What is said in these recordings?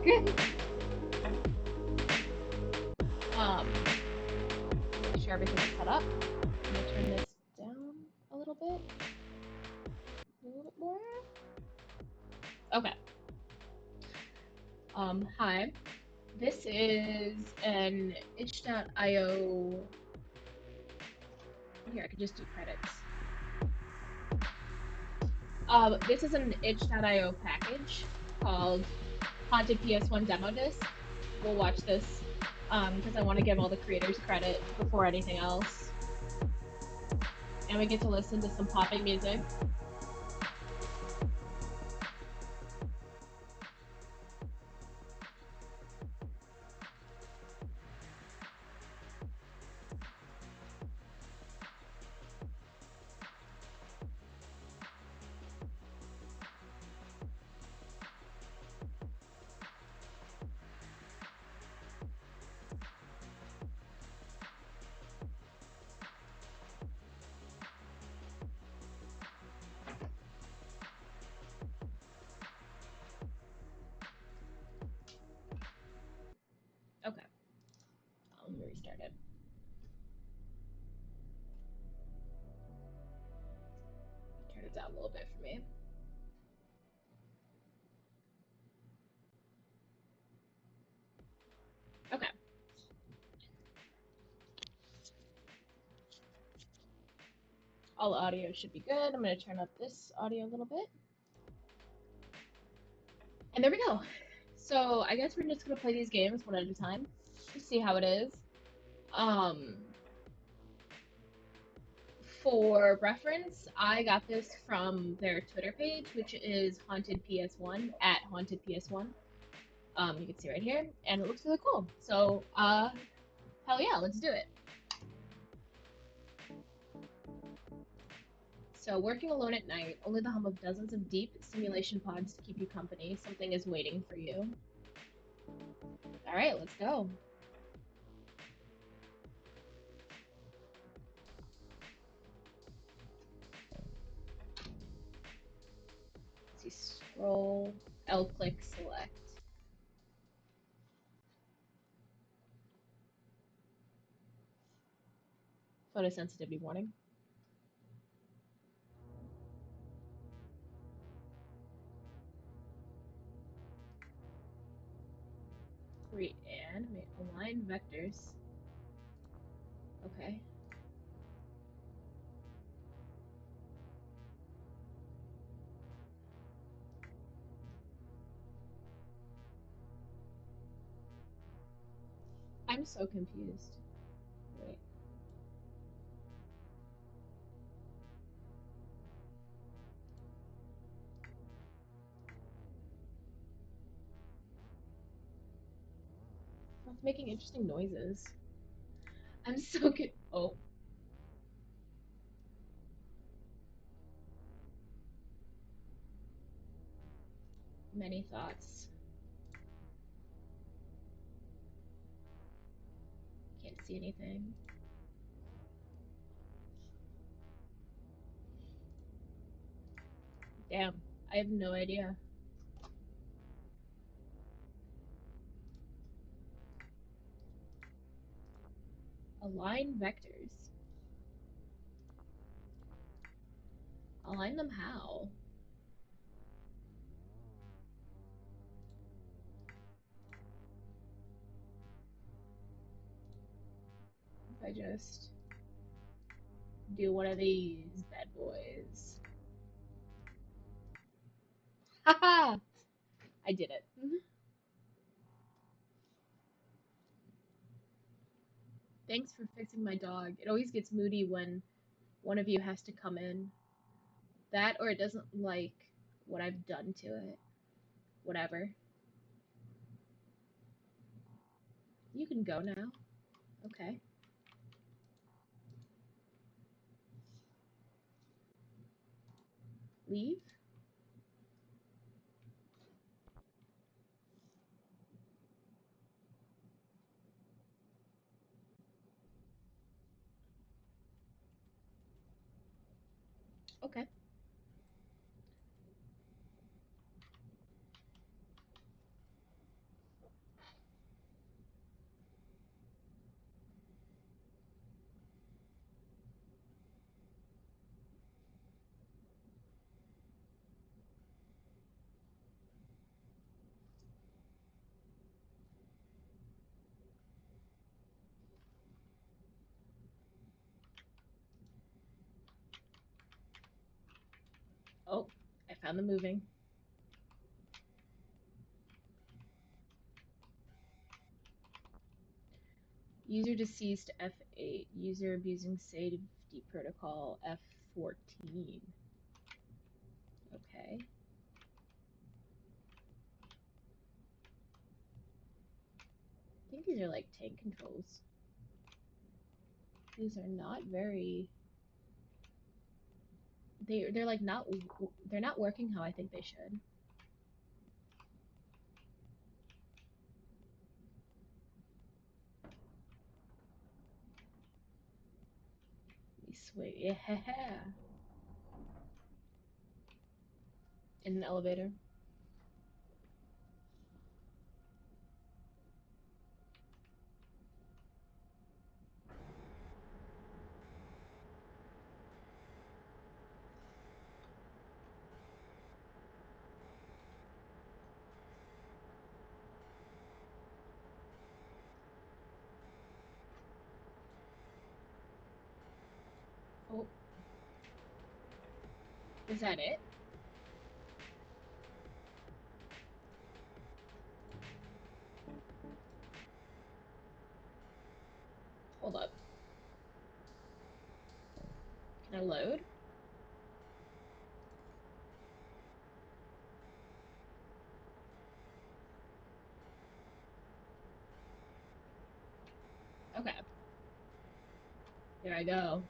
Make sure everything is set up. I'm gonna turn this down a little bit. A little bit more. Okay. Hi. This is an itch.io. Here, I could just do credits. This is an itch.io package called Haunted PS1 Demo Disc. We'll watch this because I want to give all the creators credit before anything else. And we get to listen to some popping music. Okay. Let me restart it. Turn it down a little bit for me. Okay. All audio should be good. I'm going to turn up this audio a little bit. And there we go. So I guess we're just going to play these games one at a time. Just see how it is. For reference, I got this from their Twitter page, which is Haunted PS1 at Haunted PS1. You can see right here, and it looks really cool. So, hell yeah, let's do it. So, working alone at night, only the hum of dozens of deep simulation pods to keep you company. Something is waiting for you. All right, let's go. Let's see, scroll, L click, select. Photosensitivity warning. Reanimate align vectors. Okay. I'm so confused. Wait. It's making interesting noises. I'm so good. Oh. Many thoughts. Can't see anything. Damn. I have no idea. Align vectors. Align them how? If I just do one of these bad boys. Haha! I did it. Thanks for fixing my dog. It always gets moody when one of you has to come in. That or it doesn't like what I've done to it. Whatever. You can go now. Okay. Leave? Okay. found them moving. User deceased F8. User abusing safety protocol F14. Okay. I think these are like tank controls. These are not very. They're like not. They're not working how I think they should. Sweet. Yeah. In an elevator. Oh. Is that it? Hold up. Can I load? Okay. Here I go.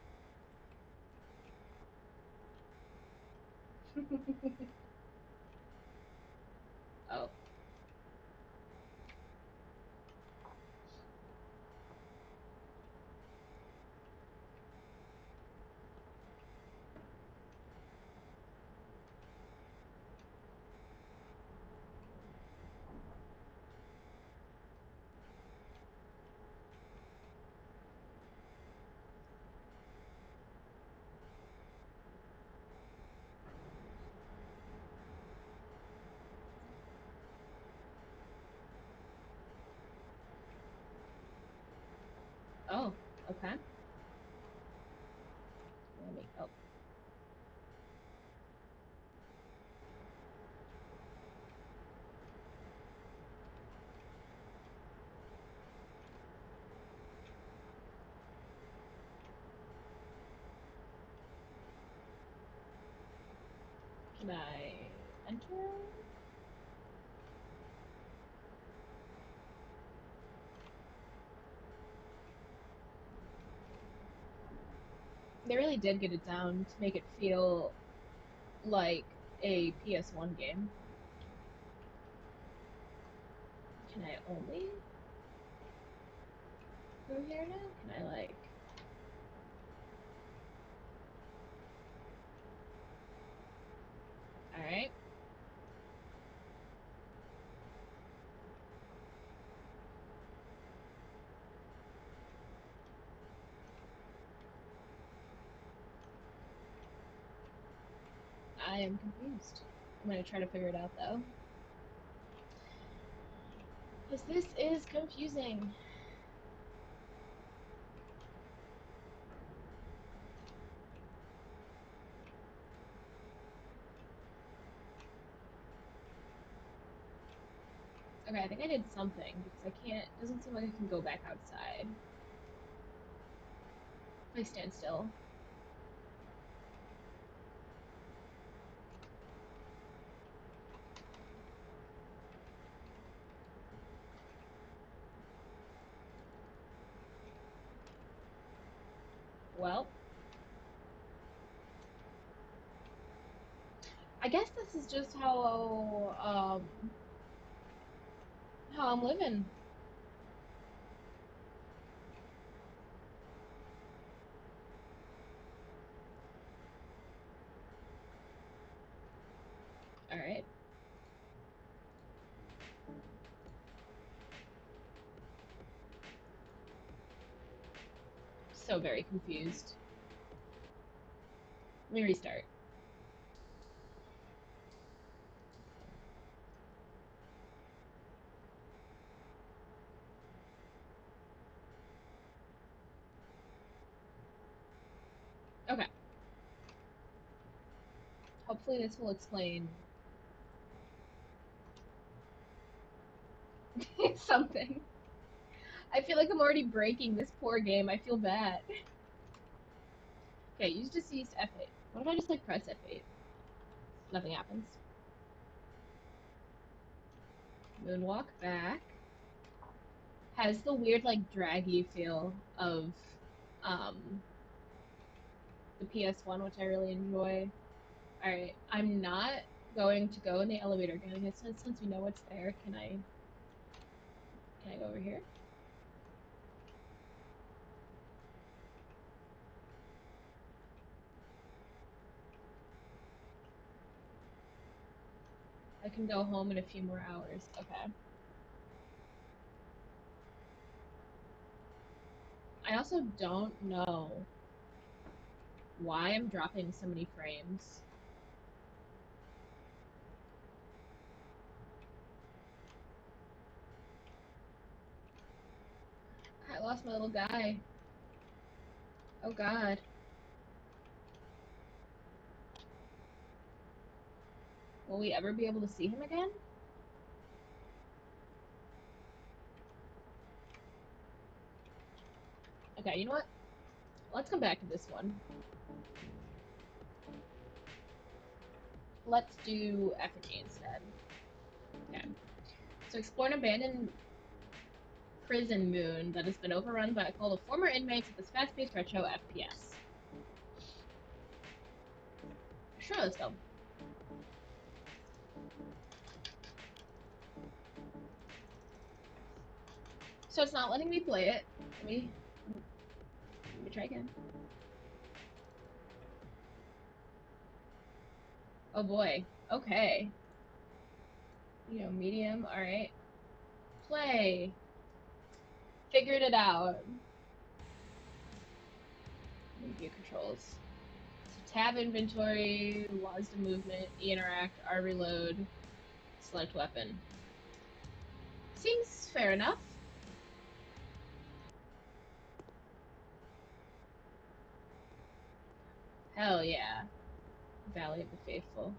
Oh. Oh. Okay. Let me. Oh. Can I enter? They really did get it down to make it feel like a PS1 game. Can I only go here now? Can I like... Alright. I am confused. I'm gonna try to figure it out though. Because this is confusing. Okay, I think I did something because I can't, it doesn't seem like I can go back outside. If I stand still. Well, I guess this is just how I'm living. All right. So very confused. Let me restart. Okay. hopefully this will explain something. I feel like I'm already breaking this poor game. I feel bad. Okay, use deceased F8. What if I just like press F8? Nothing happens. Moonwalk back. Has the weird like draggy feel of um, the PS1, which I really enjoy. Alright, I'm not going to go in the elevator again. I guess since we know what's there, can I go over here? I can go home in a few more hours. Okay. I also don't know why I'm dropping so many frames. I lost my little guy. Oh god. Will we ever be able to see him again? Okay, you know what? Let's come back to this one. Let's do Effigy instead. Okay. So explore an abandoned prison moon that has been overrun by a cult of former inmates of this fast-paced retro FPS. Sure, let's go. So it's not letting me play it. Let me try again. Oh boy. Okay. You know, medium. Alright. Play. Figured it out. View controls. So tab inventory, laws to movement, E interact, R reload, select weapon. Seems fair enough. Hell yeah. Valley of the Faithful.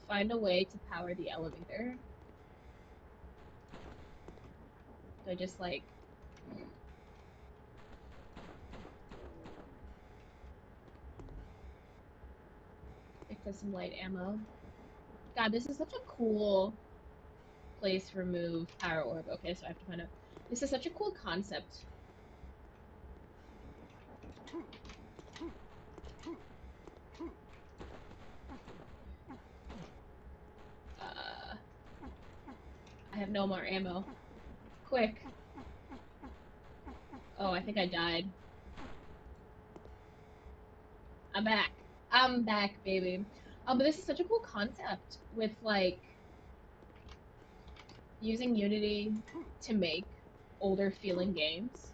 Find a way to power the elevator. So I just like picked up some light ammo. God, this is such a cool place to remove power orb. Okay, so I have to find out. This is such a cool concept. I have no more ammo. Quick. Oh, I think I died. I'm back. I'm back, baby. But this is such a cool concept with like using Unity to make older feeling games.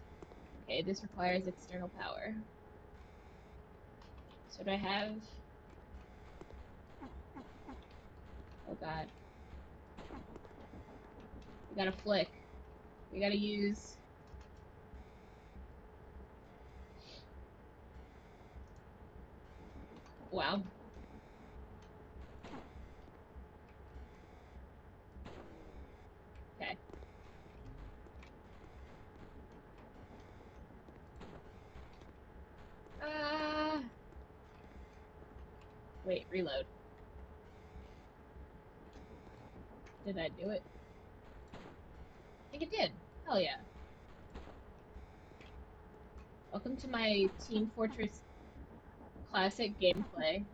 Okay, this requires external power. So do I have... Oh god. We gotta flick. We gotta use... Wow. Okay. Wait, reload. Did I do it? I think it did. Hell yeah. Welcome to my Team Fortress Classic gameplay.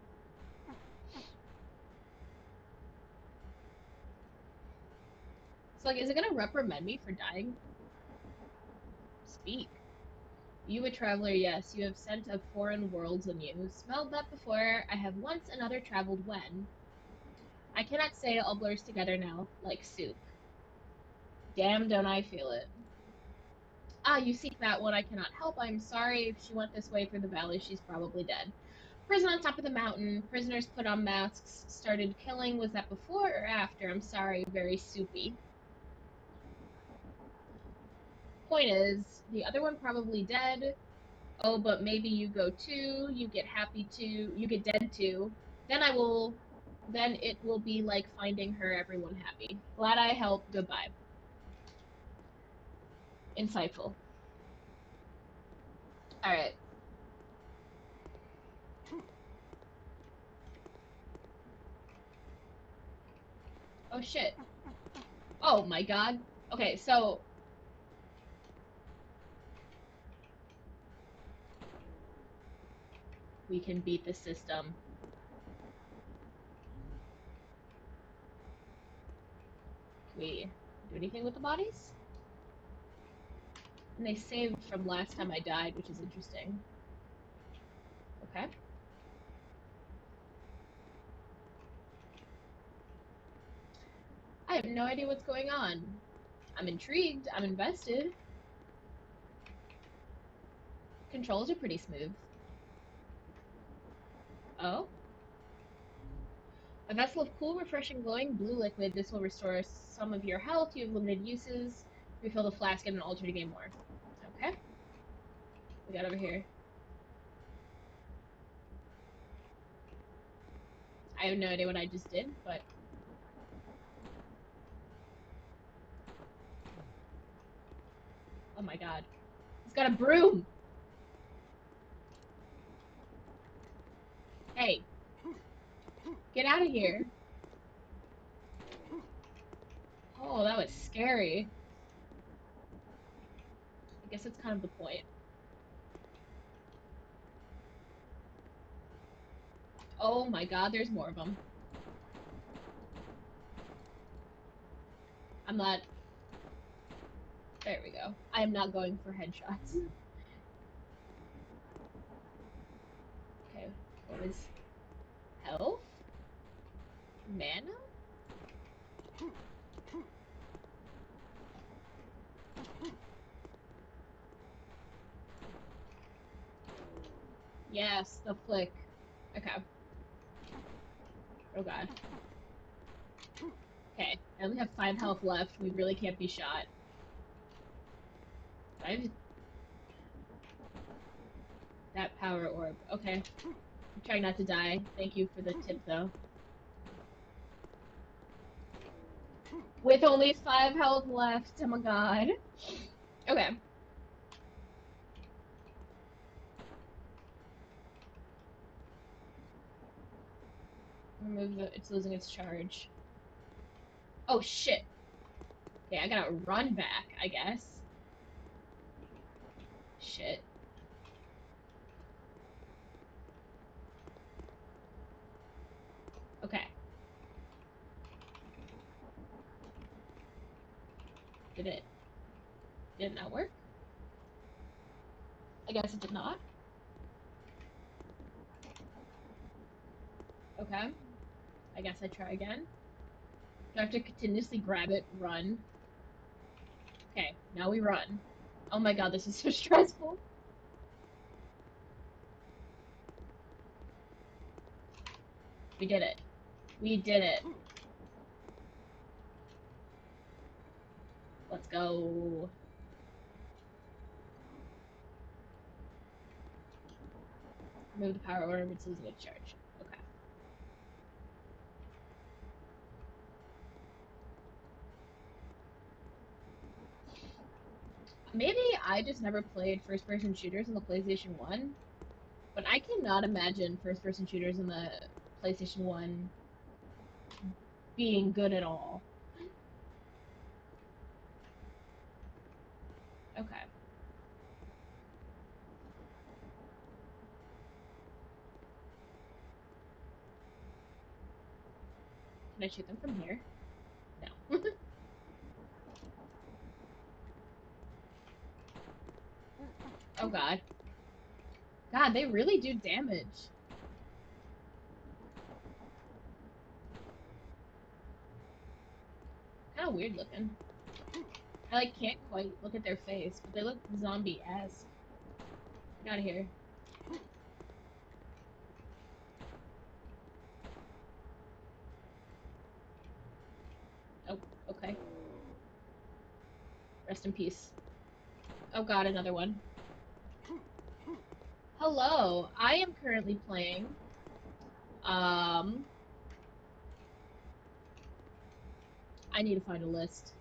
It's like, is it gonna reprimand me for dying? Speak. You a traveler, yes. You have scent of foreign worlds on you. Smelled that before. I have once another traveled when. I cannot say it all blurs together now, like soup. Damn, don't I feel it. Ah, you seek that one. I cannot help. I'm sorry. If she went this way through the valley, she's probably dead. Prison on top of the mountain. Prisoners put on masks. Started killing. Was that before or after? I'm sorry. Very soupy. point is, the other one probably dead. Oh, but maybe you go too, you get happy too, you get dead too. Then then it will be like finding her, everyone happy. Glad I helped, goodbye. Insightful. Alright. Oh shit. Oh my god. Okay, so we can beat the system. Can we do anything with the bodies? And they saved from last time I died, which is interesting. Okay. I have no idea what's going on. I'm intrigued. I'm invested. Controls are pretty smooth. Oh? A vessel of cool, refreshing, glowing blue liquid. This will restore some of your health. You have limited uses. Refill the flask and an altar to gain more. Okay. We got over here. I have no idea what I just did, but... Oh my god. He's got a broom! Hey. Get out of here. Oh, that was scary. I guess that's kind of the point. Oh my god, there's more of them. I'm not... There we go. I am not going for headshots. Okay, what was... Health? Mana? Yes, the flick. Okay. Oh god. Okay, I only have 5 health left. We really can't be shot. That power orb. Okay. I'm trying not to die. Thank you for the tip, though. With only 5 health left. Oh my god. Okay. Remove the... It's losing its charge. Oh, shit. Okay, I gotta run back, I guess. Shit. Okay. Did it not work? I guess it did not. Okay. I guess I try again. Do I have to continuously grab it, run? Okay, now we run. Oh my god, this is so stressful. We did it. We did it. Let's go. Remove the power orb, it's losing its charge. Okay. Maybe I just never played first-person shooters on the PlayStation 1, but I cannot imagine first-person shooters on the PlayStation 1 being good at all. Okay. Can I shoot them from here? No. Oh god. God, they really do damage. Kind of weird looking. I like can't quite look at their face, but they look zombie-esque. Get out of here. Oh, okay. Rest in peace. Oh god, another one. Hello, I am currently playing, I need to find a list.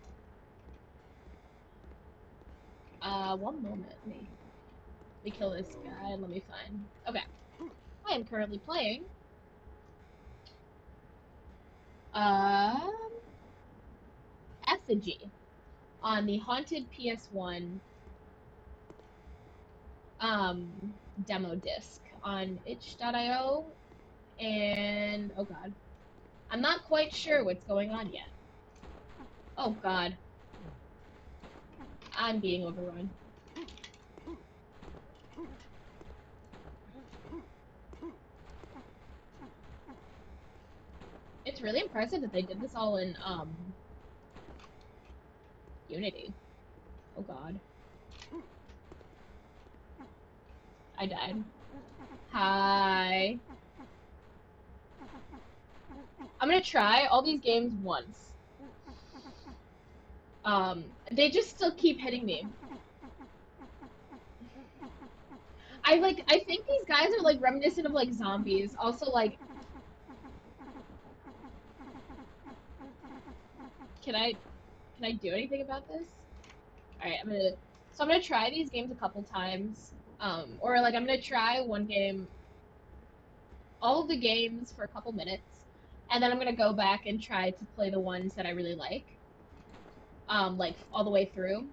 One moment, let me kill this guy and let me find, okay. I am currently playing, um, Effigy on the Haunted PS1, um, demo disc on itch.io, and, oh god. I'm not quite sure what's going on yet. Oh god. I'm being overrun. It's really impressive that they did this all in, Unity. Oh god. I died. Hi. I'm gonna try all these games once. They just still keep hitting me. I think these guys are like reminiscent of like zombies. Also like, can I can I do anything about this? Alright, I'm gonna try these games a couple times. Or like I'm gonna try one game, all of the games for a couple minutes, and then I'm gonna go back and try to play the ones that I really like all the way through.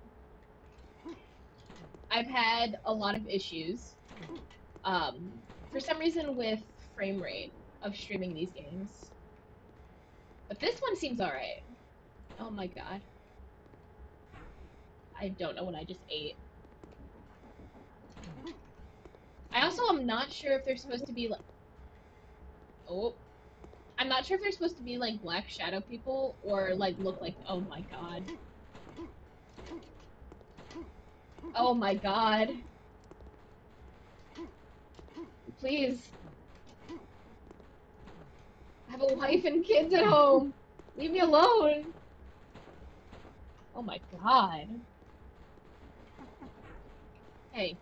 I've had a lot of issues, um, for some reason with frame rate of streaming these games. But this one seems alright. Oh my god. I don't know what I just ate. I also am not sure if they're supposed to be like... Oh. I'm not sure if they're supposed to be like black shadow people or like look like... Oh my god. Oh my god. Please. I have a wife and kids at home. Leave me alone. Oh my god. Hey.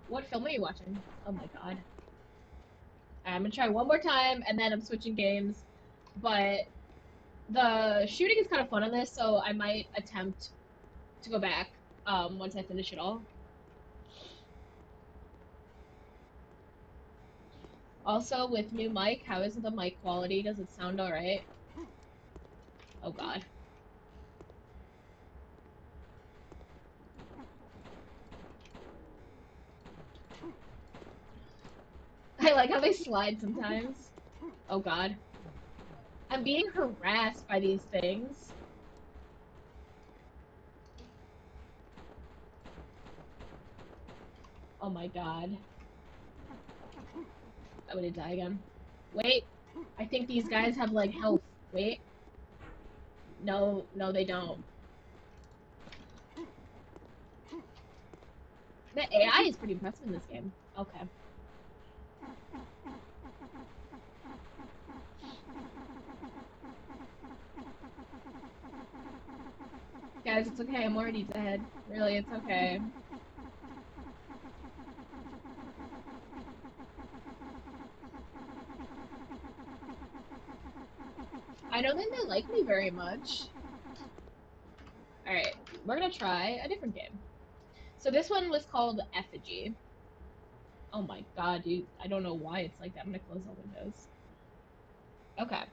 What film are you watching? Oh my god. I'm gonna try one more time and then I'm switching games. But the shooting is kind of fun on this, so I might attempt to go back once I finish it all. Also, with new mic, how is the mic quality? Does it sound alright? Oh god. I like how they slide sometimes. Oh god. I'm being harassed by these things. Oh my god. I'm gonna die again. Wait. I think these guys have like health. Wait. No, no they don't. The AI is pretty impressive in this game. Okay. Guys, it's okay. I'm already dead. Really, it's okay. I don't think they like me very much. Alright, we're gonna try a different game. So this one was called Effigy. Oh my god, dude. I don't know why it's like that. I'm gonna close all windows. Okay.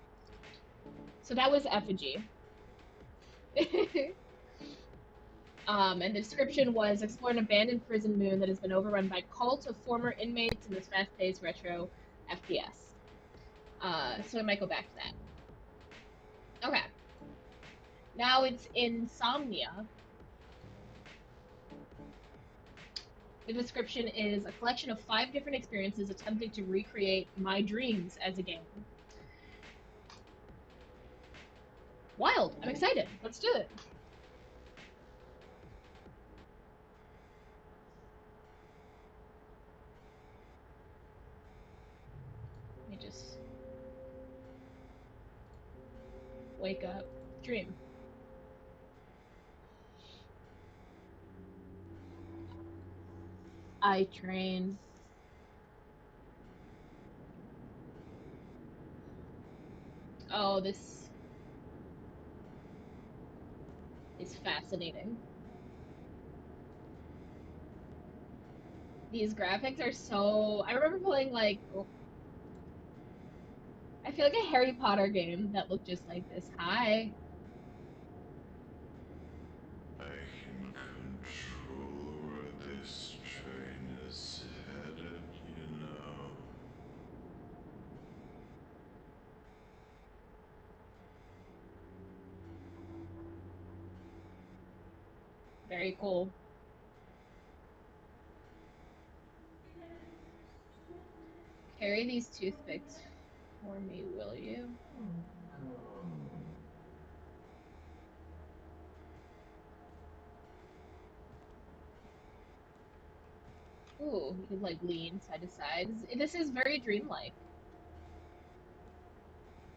So that was Effigy. And the description was explore an abandoned prison moon that has been overrun by cult of former inmates in this fast-paced retro FPS. So I might go back to that. Okay. Now it's Insomnia. The description is a collection of 5 different experiences attempting to recreate my dreams as a game. Wild! I'm excited. Let's do it. Let me just Wake up. Dream. I train. Oh, this is fascinating. These graphics are so. I remember playing like. Oh, I feel like a Harry Potter game that looked just like this. Hi. I can control where this train is headed, you know. Very cool. Carry these toothpicks for me, will you? Ooh, you could like lean side to side. This is very dreamlike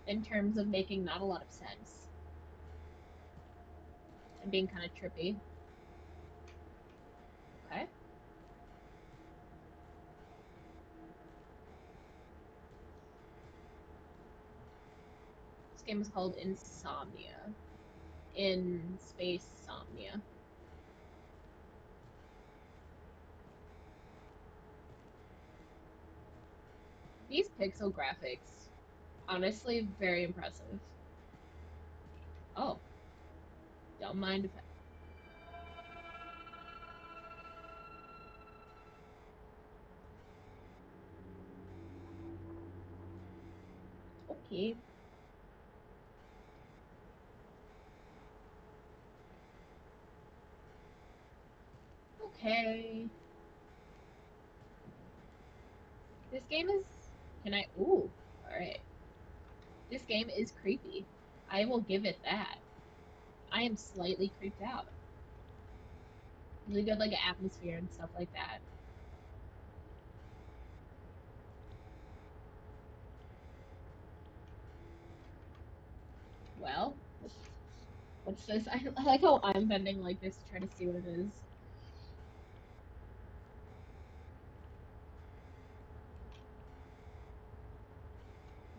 in terms of making not a lot of sense and being kind of trippy. Okay. This game is called Insomnia. In space Somnia. These pixel graphics, honestly, very impressive. Oh, don't mind if I... Okay. Okay. This game is... Can I... Ooh, alright. This game is creepy. I will give it that. I am slightly creeped out. Really good, like, atmosphere and stuff like that. Well, what's this? I like how I'm bending like this to try to see what it is.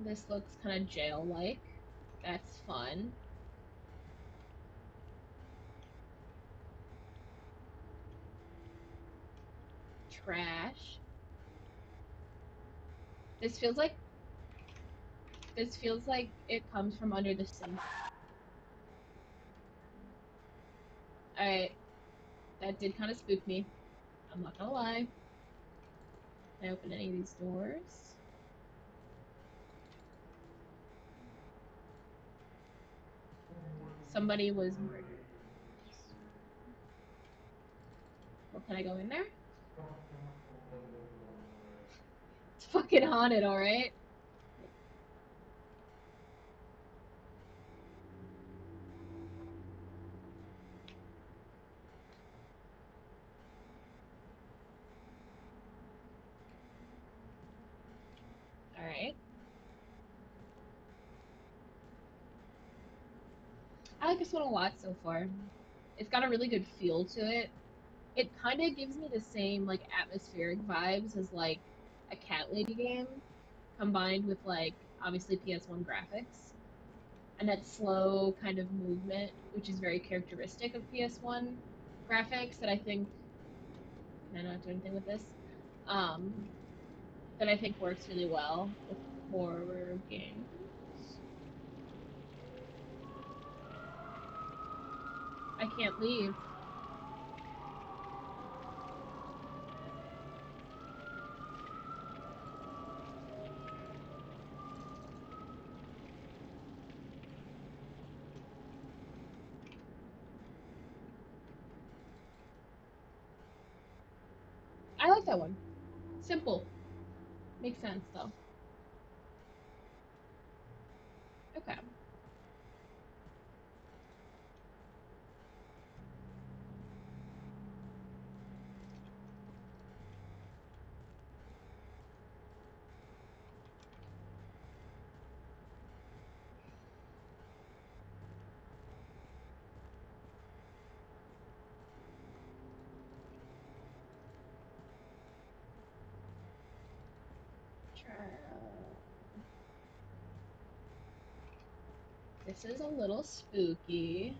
This looks kind of jail-like. That's fun. Trash. This feels like this feels like it comes from under the sink. Alright, that did kind of spook me. I'm not gonna lie. Can I open any of these doors? Somebody was murdered. Well, can I go in there? It's fucking haunted, alright? Alright. I like this one a lot so far. It's got a really good feel to it. It kind of gives me the same like atmospheric vibes as like a cat lady game combined with like obviously PS1 graphics and that slow kind of movement which is very characteristic of PS1 graphics that I think can I not do anything with this um that I think works really well with horror games. I can't leave. I like that one. Simple. Makes sense though. Okay. This is a little spooky.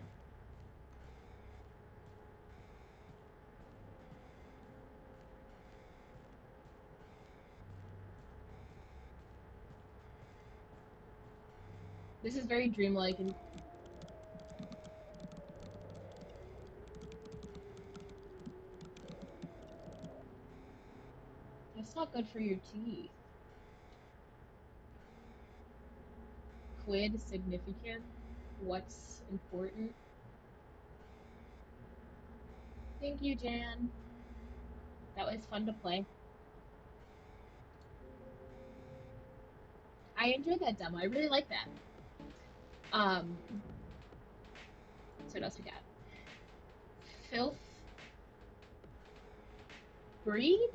This is very dreamlike and that's not good for your teeth. Quid significant? What's important? Thank you, Jan. That was fun to play. I enjoyed that demo. I really like that. Um, so what else we got? Filth breed?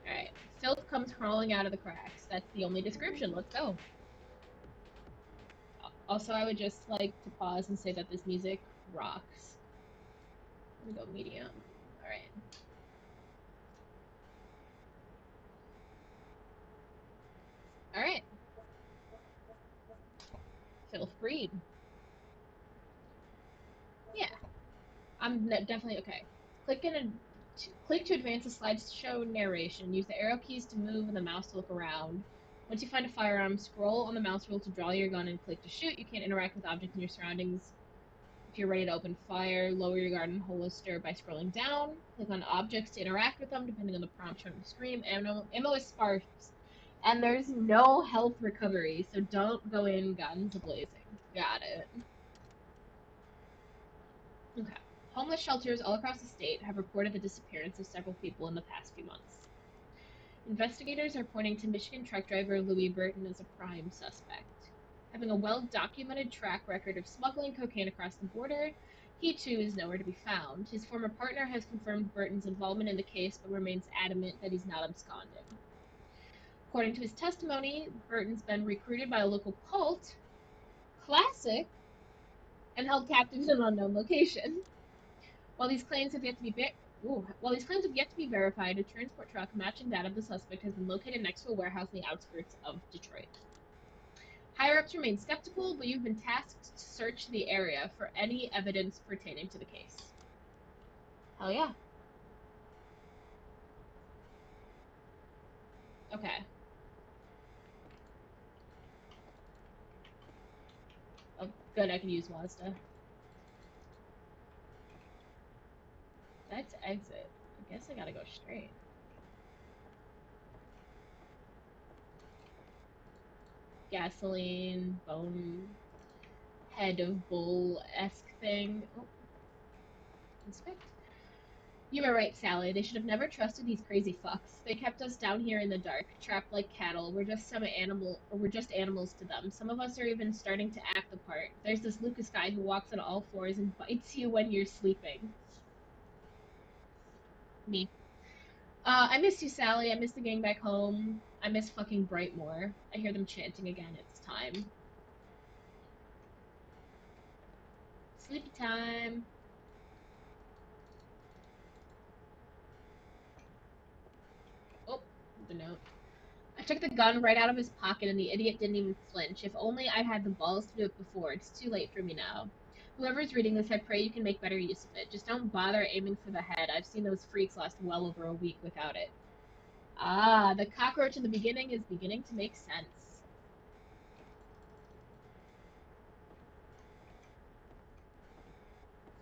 Alright. Filth comes crawling out of the cracks. That's the only description. Let's go. Also, I would just like to pause and say that this music rocks. I'm gonna go medium. Alright. Alright. Filth breed. Yeah. I'm definitely okay. Click to advance the slideshow narration. Use the arrow keys to move and the mouse to look around. Once you find a firearm, scroll on the mouse wheel to draw your gun and click to shoot. You can't interact with objects in your surroundings. If you're ready to open fire, lower your garden holster by scrolling down. Click on objects to interact with them, depending on the prompt shown on the screen. Ammo is sparse, and there's no health recovery, so don't go in guns blazing. Got it. Okay. Homeless shelters all across the state have reported the disappearance of several people in the past few months. Investigators are pointing to Michigan truck driver Louis Burton as a prime suspect. Having a well-documented track record of smuggling cocaine across the border, he too is nowhere to be found. His former partner has confirmed Burton's involvement in the case but remains adamant that he's not absconding. According to his testimony, Burton's been recruited by a local cult, classic, and held captive in an unknown location. While these claims have yet to be verified, a transport truck matching that of the suspect has been located next to a warehouse in the outskirts of Detroit. Higher-ups remain skeptical, but you've been tasked to search the area for any evidence pertaining to the case. Hell yeah. Okay. Oh, good, I can use Mazda. That's exit. I guess I gotta go straight. Gasoline, bone, head of bull-esque thing. Oh, inspect. You were right, Sally. They should have never trusted these crazy fucks. They kept us down here in the dark, trapped like cattle. We're just animals to them. Some of us are even starting to act the part. There's this Lucas guy who walks on all fours and bites you when you're sleeping. Me. I miss you, Sally. I miss the gang back home. I miss fucking Brightmoor. I hear them chanting again. It's time. Sleepy time. Oh, the note. I took the gun right out of his pocket and the idiot didn't even flinch. If only I'd had the balls to do it before. It's too late for me now. Whoever's reading this, I pray you can make better use of it. Just don't bother aiming for the head. I've seen those freaks last well over a week without it. Ah, the cockroach in the beginning is beginning to make sense.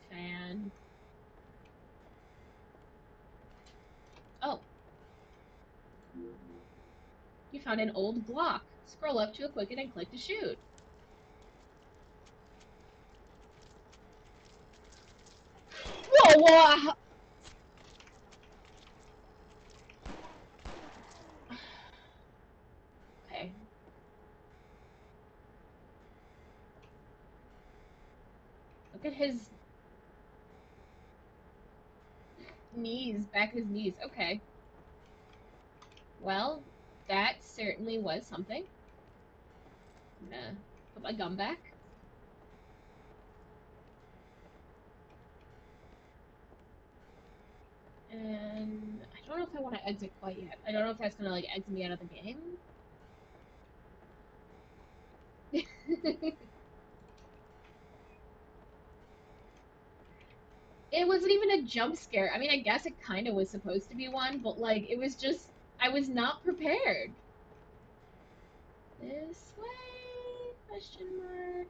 Fan. Oh, you found an old Glock. Scroll up to equip it and click to shoot. Whoa, whoa! Okay. Look at his knees, back of his knees. Okay. Well, that certainly was something. I'm gonna put my gun back. And I don't know if I want to exit quite yet. I don't know if that's gonna like exit me out of the game. It wasn't even a jump scare. I mean, I guess it kind of was supposed to be one, but like, it was just, I was not prepared. This way? Question mark.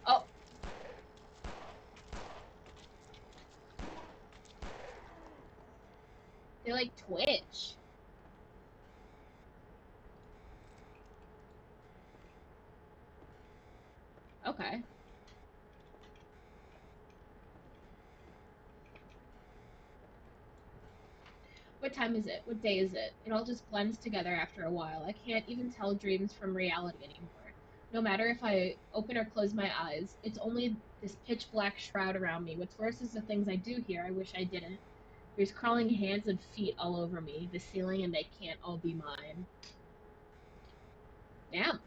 Oh. They like twitch. Okay. What time is it? What day is it? It all just blends together after a while. I can't even tell dreams from reality anymore. No matter if I open or close my eyes, it's only this pitch black shroud around me. What's worse is the things I do hear I wish I didn't. There's crawling hands and feet all over me, the ceiling, and they can't all be mine. Damn.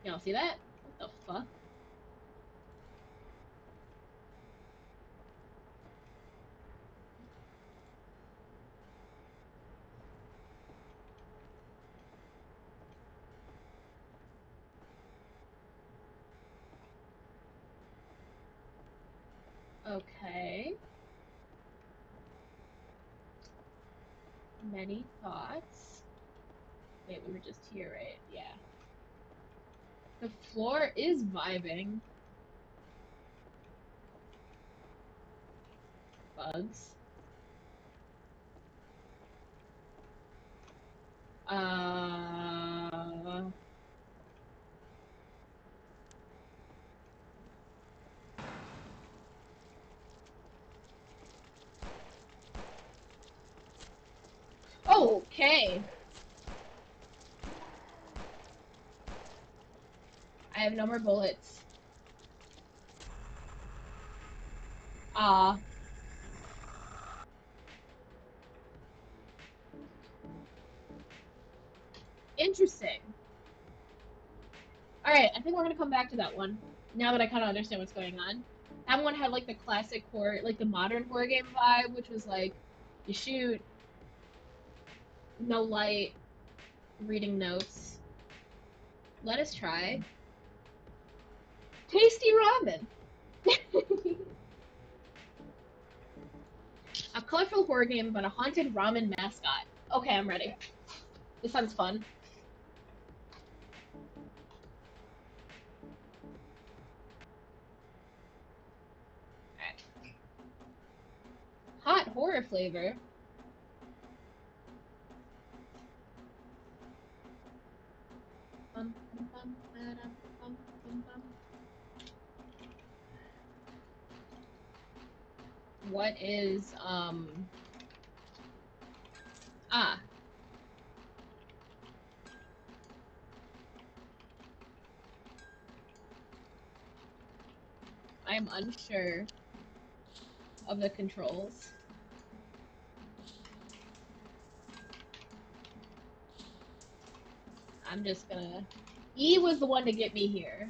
Y'all see that? What the fuck? Okay. Many thoughts. Wait, we were just here, right? Yeah. The floor is vibing. Bugs. Uh... Okay. I have no more bullets. Ah. Interesting. Alright, I think we're gonna come back to that one. Now that I kind of understand what's going on. That one had like the classic horror, like the modern horror game vibe, which was like, you shoot, no light, reading notes. Let us try. Tasty ramen! A colorful horror game about a haunted ramen mascot. Okay, I'm ready. This sounds fun. Hot horror flavor. Bum, bum, bum, ba-dum, bum, bum, bum. What is ah, I'm unsure of the controls. I'm just gonna E was the one to get me here.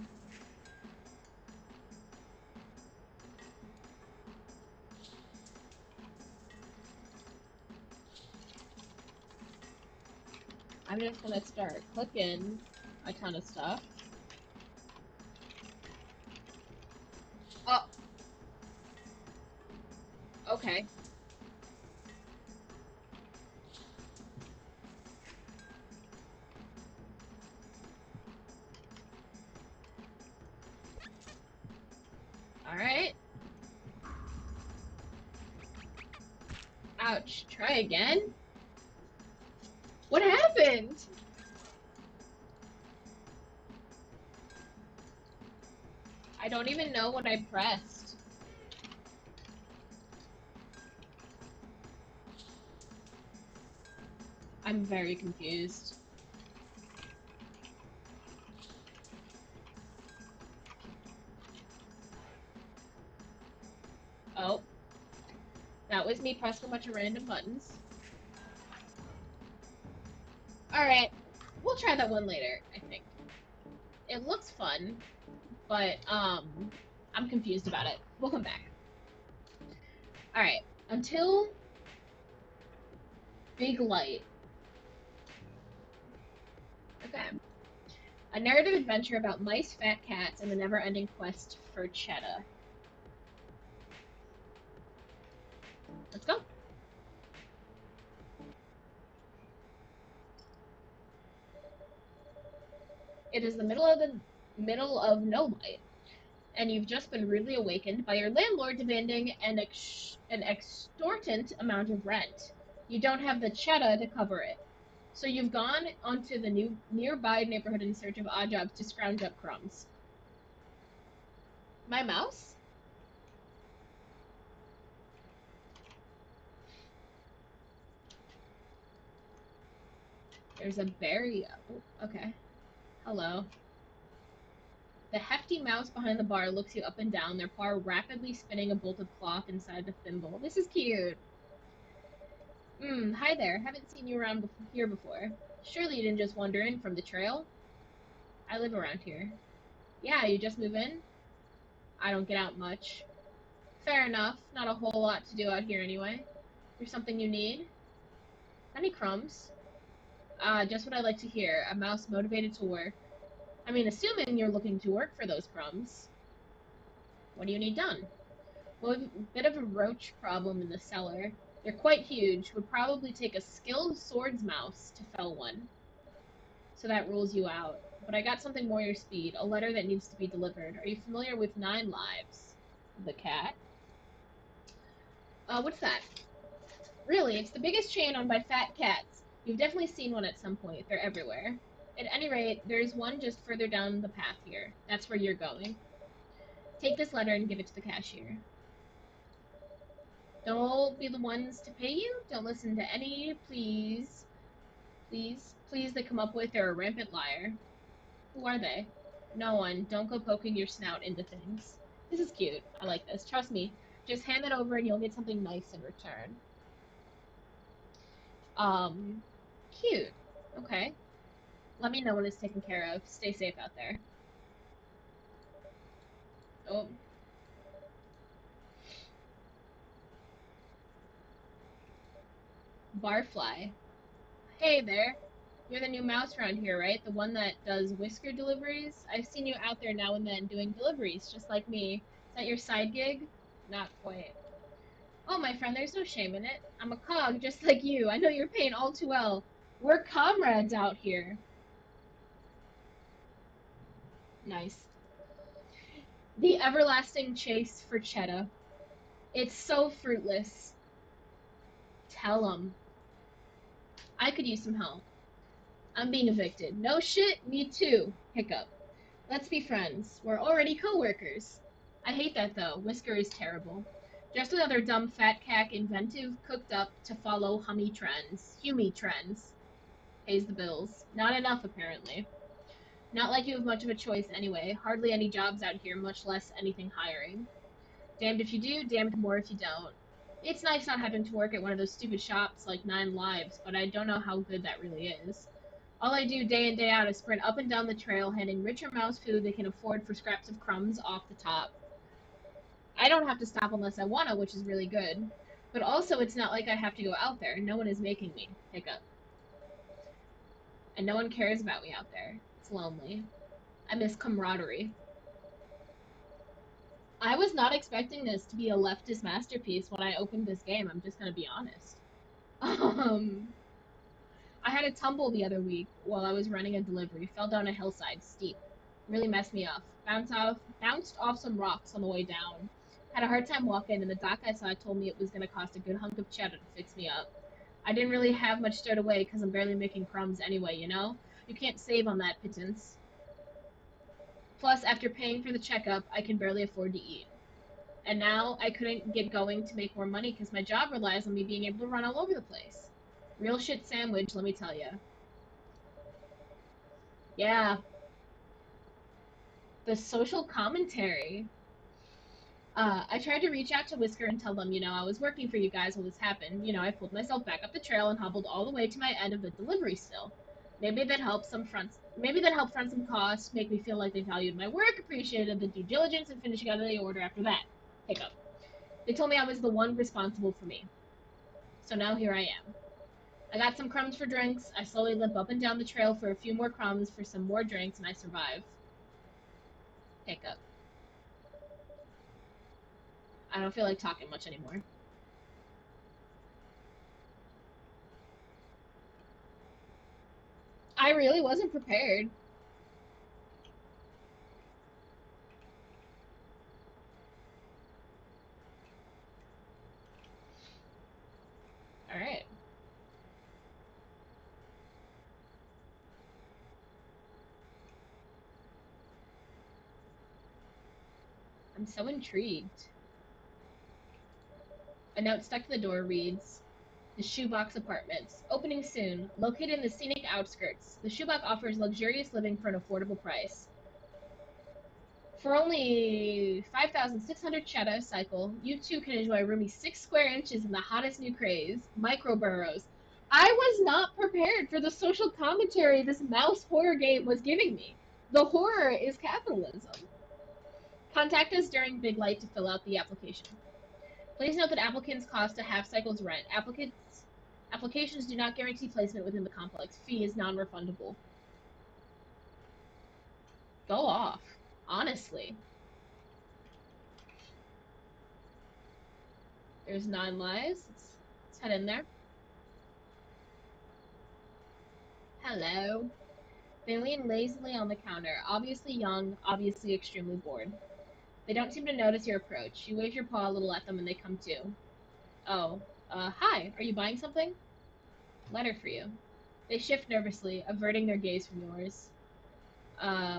I'm just gonna start clicking a ton of stuff. Oh, okay. Alright. Ouch. Try again? What happened? I don't even know what I pressed. I'm very confused. Oh. That was me pressing a bunch of random buttons. Alright. We'll try that one later, I think. It looks fun, but, I'm confused about it. We'll come back. Alright. Until Big Light. Okay. A narrative adventure about mice, fat cats, and the never-ending quest for cheddar. Let's go. It is the middle of no light, and you've just been rudely awakened by your landlord demanding an extortant amount of rent. You don't have the cheddar to cover it, so you've gone onto the nearby neighborhood in search of odd jobs to scrounge up crumbs. My mouse? There's a berry. Oh, okay. Hello. The hefty mouse behind the bar looks you up and down, their paw rapidly spinning a bolt of cloth inside the thimble. This is cute. Hi there. Haven't seen you around here before. Surely you didn't just wander in from the trail? I live around here. Yeah, you just move in? I don't get out much. Fair enough. Not a whole lot to do out here anyway. There's something you need? Any crumbs? Ah, just what I like to hear. A mouse motivated to work. I mean, assuming you're looking to work for those crumbs. What do you need done? Well, a bit of a roach problem in the cellar. They're quite huge. Would probably take a skilled swords mouse to fell one. So that rules you out. But I got something more your speed. A letter that needs to be delivered. Are you familiar with 9 Lives? The cat? What's that? Really, it's the biggest chain owned by fat cats. You've definitely seen one at some point. They're everywhere. At any rate, there's one just further down the path here. That's where you're going. Take this letter and give it to the cashier. Don't be the ones to pay you. Don't listen to any please they come up with. They're a rampant liar. Who are they? No one. Don't go poking your snout into things. This is cute. I like this. Trust me. Just hand it over and you'll get something nice in return. Um, cute. Okay. Let me know when it's taken care of. Stay safe out there. Oh. Barfly. Hey there. You're the new mouse around here, right? The one that does whisker deliveries? I've seen you out there now and then doing deliveries, just like me. Is that your side gig? Not quite. Oh, my friend, there's no shame in it. I'm a cog, just like you. I know your pain all too well. We're comrades out here. Nice. The everlasting chase for Cheddar. It's so fruitless. Tell 'em. I could use some help. I'm being evicted. No shit, me too. Hiccup. Let's be friends. We're already co-workers. I hate that though. Whisker is terrible. Just another dumb fat cack inventive cooked up to follow Hummy trends. Pays the bills. Not enough, apparently. Not like you have much of a choice anyway. Hardly any jobs out here, much less anything hiring. Damned if you do, damned more if you don't. It's nice not having to work at one of those stupid shops like 9 Lives, but I don't know how good that really is. All I do day in day out is sprint up and down the trail, handing richer mouse food they can afford for scraps of crumbs off the top. I don't have to stop unless I wanna, which is really good. But also, it's not like I have to go out there. No one is making me. Hiccup. And no one cares about me out there. It's lonely. I miss camaraderie. I was not expecting this to be a leftist masterpiece when I opened this game. I'm just gonna be honest. Um, I had a tumble the other week while I was running a delivery. Fell down a hillside, steep. Really messed me up. Bounced off some rocks on the way down. Had a hard time walking, and the doc I saw told me it was gonna cost a good hunk of cheddar to fix me up. I didn't really have much stowed away because I'm barely making crumbs anyway, you know? You can't save on that pittance. Plus, after paying for the checkup, I can barely afford to eat. And now I couldn't get going to make more money because my job relies on me being able to run all over the place. Real shit sandwich, let me tell you. Yeah, the social commentary. I tried to reach out to Whisker and tell them, I was working for you guys while this happened. I pulled myself back up the trail and hobbled all the way to my end of the delivery still. Maybe that helped some fronts. Maybe that helped front some costs, make me feel like they valued my work, appreciated the due diligence, and finishing out the order after that. Hiccup. They told me I was the one responsible for me. So now here I am. I got some crumbs for drinks. I slowly limp up and down the trail for a few more crumbs for some more drinks, and I survive. Hiccup. I don't feel like talking much anymore. I really wasn't prepared. Alright. I'm so intrigued. A note stuck to the door reads, The Shoebox Apartments. Opening soon. Located in the scenic outskirts, the Shoebox offers luxurious living for an affordable price. For only 5,600 cheddar cycle, you too can enjoy a roomy 6 square inches in the hottest new craze, microburrows. I was not prepared for the social commentary this mouse horror game was giving me. The horror is capitalism. Contact us during Big Light to fill out the application. Please note that applicants cost a half cycle's rent. Applications do not guarantee placement within the complex. Fee is non-refundable. Go off. Honestly. There's 9 lives. Let's head in there. Hello. They lean lazily on the counter, obviously young, obviously extremely bored. They don't seem to notice your approach. You wave your paw a little at them and they come to. Oh, hi, are you buying something? Letter for you. They shift nervously, averting their gaze from yours.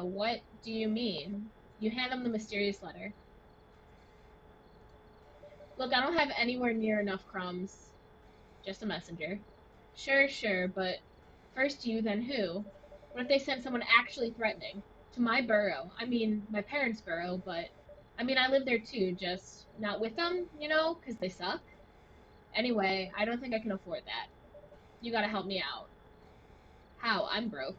What do you mean? You hand them the mysterious letter. Look, I don't have anywhere near enough crumbs. Just a messenger. Sure, but first you, then who? What if they sent someone actually threatening? To my burrow. I mean, my parents' burrow, but I mean, I live there too, just not with them, you know, 'cause they suck. Anyway, I don't think I can afford that. You gotta help me out. How? I'm broke.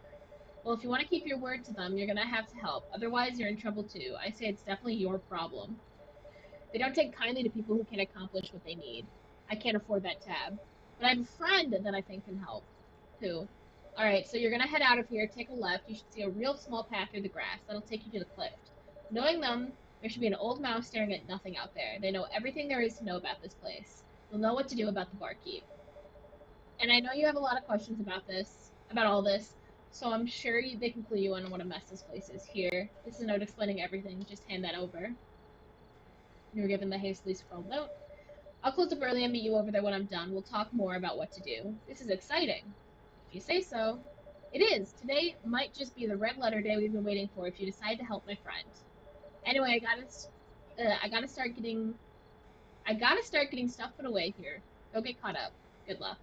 Well, if you want to keep your word to them, you're gonna have to help. Otherwise, you're in trouble too. I say it's definitely your problem. They don't take kindly to people who can't accomplish what they need. I can't afford that tab. But I have a friend that I think can help. Who? Alright, so you're gonna head out of here, take a left. You should see a real small path through the grass. That'll take you to the cliff. Knowing them, there should be an old mouse staring at nothing out there. They know everything there is to know about this place. They'll know what to do about the barkeep. And I know you have a lot of questions about all this, so I'm sure they can clue you in on what a mess this place is. Here, this is a note explaining everything. Just hand that over. You were given the hastily scrawled note. I'll close up early and meet you over there when I'm done. We'll talk more about what to do. This is exciting. If you say so. It is. Today might just be the red letter day we've been waiting for if you decide to help my friend. Anyway, I gotta start getting stuff put away here. Go get caught up. Good luck.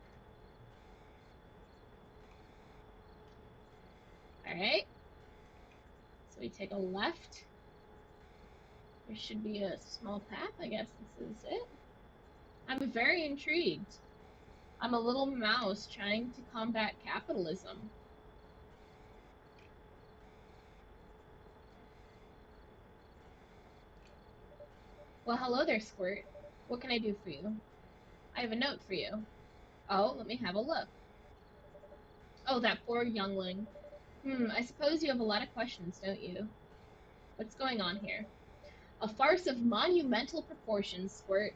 All right. So we take a left. There should be a small path. I guess this is it. I'm very intrigued. I'm a little mouse trying to combat capitalism. Well, hello there, Squirt. What can I do for you? I have a note for you. Oh, let me have a look. Oh, that poor youngling. I suppose you have a lot of questions, don't you? What's going on here? A farce of monumental proportions, Squirt.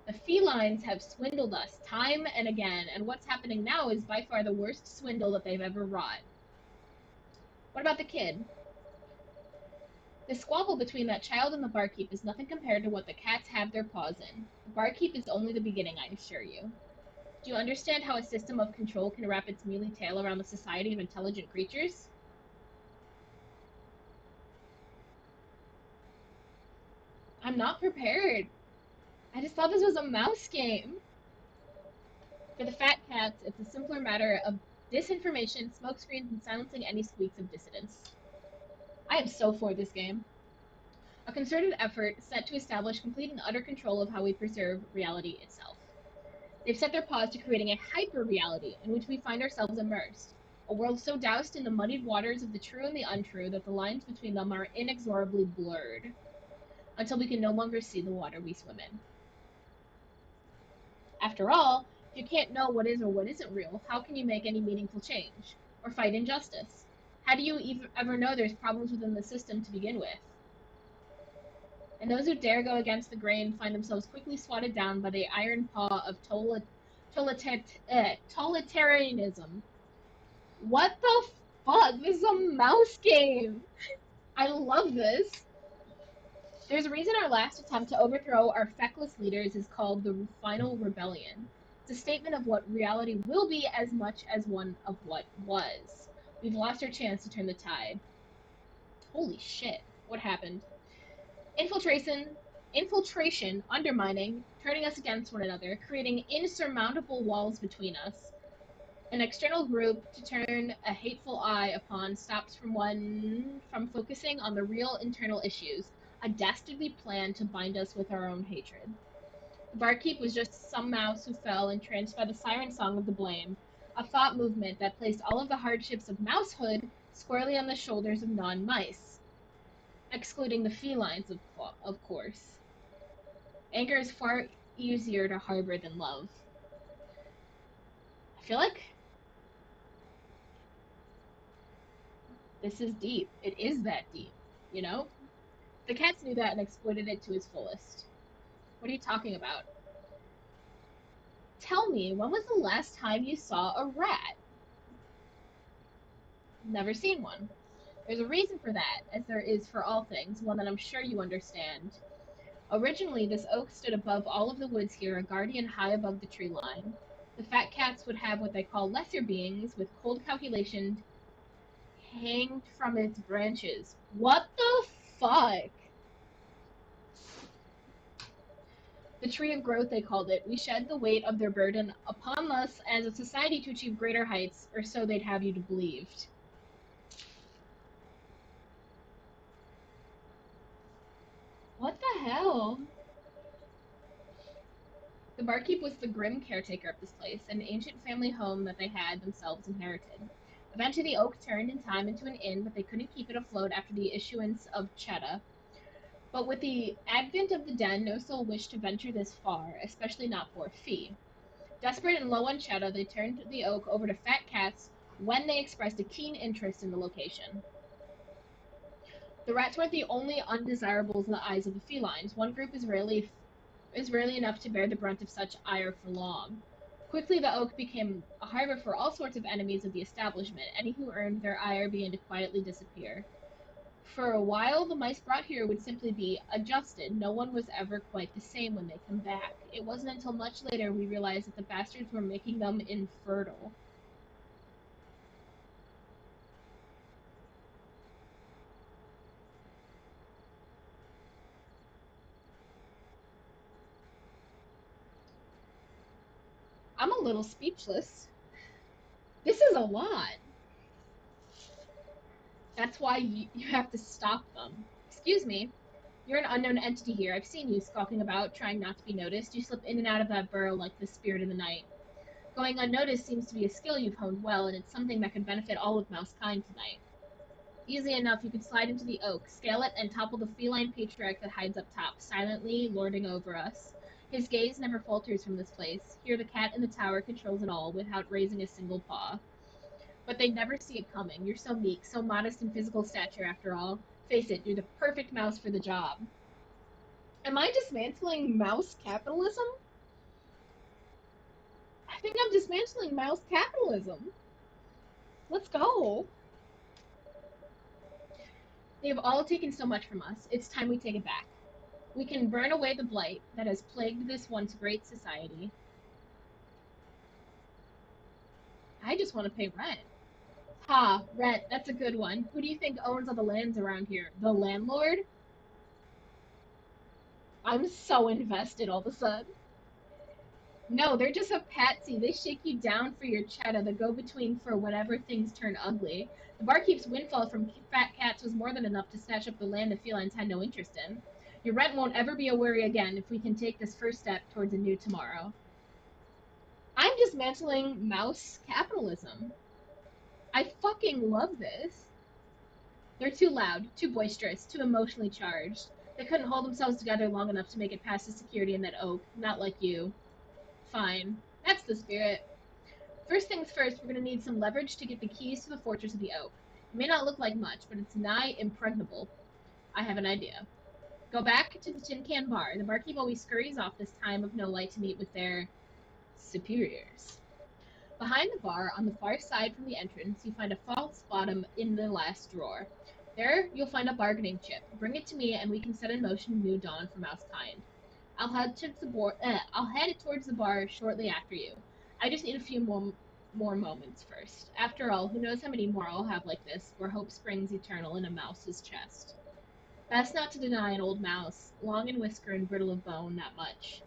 The felines have swindled us time and again, and what's happening now is by far the worst swindle that they've ever wrought. What about the kid? The squabble between that child and the barkeep is nothing compared to what the cats have their paws in. The barkeep is only the beginning, I assure you. Do you understand how a system of control can wrap its mealy tail around the society of intelligent creatures? I'm not prepared. I just thought this was a mouse game. For the fat cats, it's a simpler matter of disinformation, smokescreens, and silencing any squeaks of dissidence. I am so for this game. A concerted effort set to establish complete and utter control of how we preserve reality itself. They've set their paws to creating a hyper reality in which we find ourselves immersed. A world so doused in the muddied waters of the true and the untrue that the lines between them are inexorably blurred, until we can no longer see the water we swim in. After all, if you can't know what is or what isn't real, how can you make any meaningful change? Or fight injustice? How do you ever know there's problems within the system to begin with? And those who dare go against the grain find themselves quickly swatted down by the iron paw of totalitarianism. What the fuck? This is a mouse game! I love this! There's a reason our last attempt to overthrow our feckless leaders is called the Final Rebellion. It's a statement of what reality will be as much as one of what was. We've lost our chance to turn the tide. Holy shit. What happened? Infiltration, undermining, turning us against one another, creating insurmountable walls between us. An external group to turn a hateful eye upon stops one from focusing on the real internal issues, a dastardly plan to bind us with our own hatred. The barkeep was just some mouse who fell entranced by the siren song of the blame, a thought movement that placed all of the hardships of mousehood squarely on the shoulders of non-mice, excluding the felines, of course. Anger is far easier to harbor than love. I feel like this is deep. It is that deep, you know? The cats knew that and exploited it to its fullest. What are you talking about? Tell me, when was the last time you saw a rat? Never seen one. There's a reason for that, as there is for all things, one that I'm sure you understand. Originally, this oak stood above all of the woods here, a guardian high above the tree line. The fat cats would have what they call lesser beings, with cold calculation hanged from its branches. What the fuck? The tree of growth, they called it. We shed the weight of their burden upon us as a society to achieve greater heights, or so they'd have you to believe. What the hell? The barkeep was the grim caretaker of this place, an ancient family home that they had themselves inherited. Eventually the oak turned in time into an inn, but they couldn't keep it afloat after the issuance of cheddar. But with the advent of the den, no soul wished to venture this far, especially not for a fee. Desperate and low on cheddar, they turned the oak over to fat cats when they expressed a keen interest in the location. The rats weren't the only undesirables in the eyes of the felines. One group is rarely enough to bear the brunt of such ire for long. Quickly, the oak became a harbor for all sorts of enemies of the establishment. Any who earned their ire began to quietly disappear. For a while, the mice brought here would simply be adjusted. No one was ever quite the same when they come back. It wasn't until much later we realized that the bastards were making them infertile. I'm a little speechless. This is a lot. That's why you have to stop them. Excuse me. You're an unknown entity here. I've seen you skulking about, trying not to be noticed. You slip in and out of that burrow like the spirit in the night. Going unnoticed seems to be a skill you've honed well, and it's something that could benefit all of Mousekind tonight. Easy enough, you could slide into the oak, scale it, and topple the feline patriarch that hides up top, silently lording over us. His gaze never falters from this place. Here the cat in the tower controls it all, without raising a single paw. But they never see it coming. You're so meek, so modest in physical stature after all. Face it, you're the perfect mouse for the job. Am I dismantling mouse capitalism? I think I'm dismantling mouse capitalism. Let's go. They've all taken so much from us. It's time we take it back. We can burn away the blight that has plagued this once great society. I just want to pay rent. Ha, rent, that's a good one. Who do you think owns all the lands around here? The landlord? I'm so invested all of a sudden. No, they're just a patsy. They shake you down for your cheddar, the go-between for whenever things turn ugly. The barkeep's windfall from fat cats was more than enough to snatch up the land the felines had no interest in. Your rent won't ever be a worry again if we can take this first step towards a new tomorrow. I'm dismantling mouse capitalism. I fucking love this. They're too loud, too boisterous, too emotionally charged. They couldn't hold themselves together long enough to make it past the security in that oak. Not like you. Fine. That's the spirit. First things first, we're gonna need some leverage to get the keys to the fortress of the oak. It may not look like much, but it's nigh impregnable. I have an idea. Go back to the tin can bar. The barkeep always scurries off this time of no light to meet with their superiors. Behind the bar, on the far side from the entrance, you find a false bottom in the last drawer. There, you'll find a bargaining chip. Bring it to me, and we can set in motion a new dawn for Mousekind. I'll head towards the bar shortly after you. I just need a few more moments first. After all, who knows how many more I'll have like this, where hope springs eternal in a mouse's chest. Best not to deny an old mouse, long in whisker and brittle of bone, that much.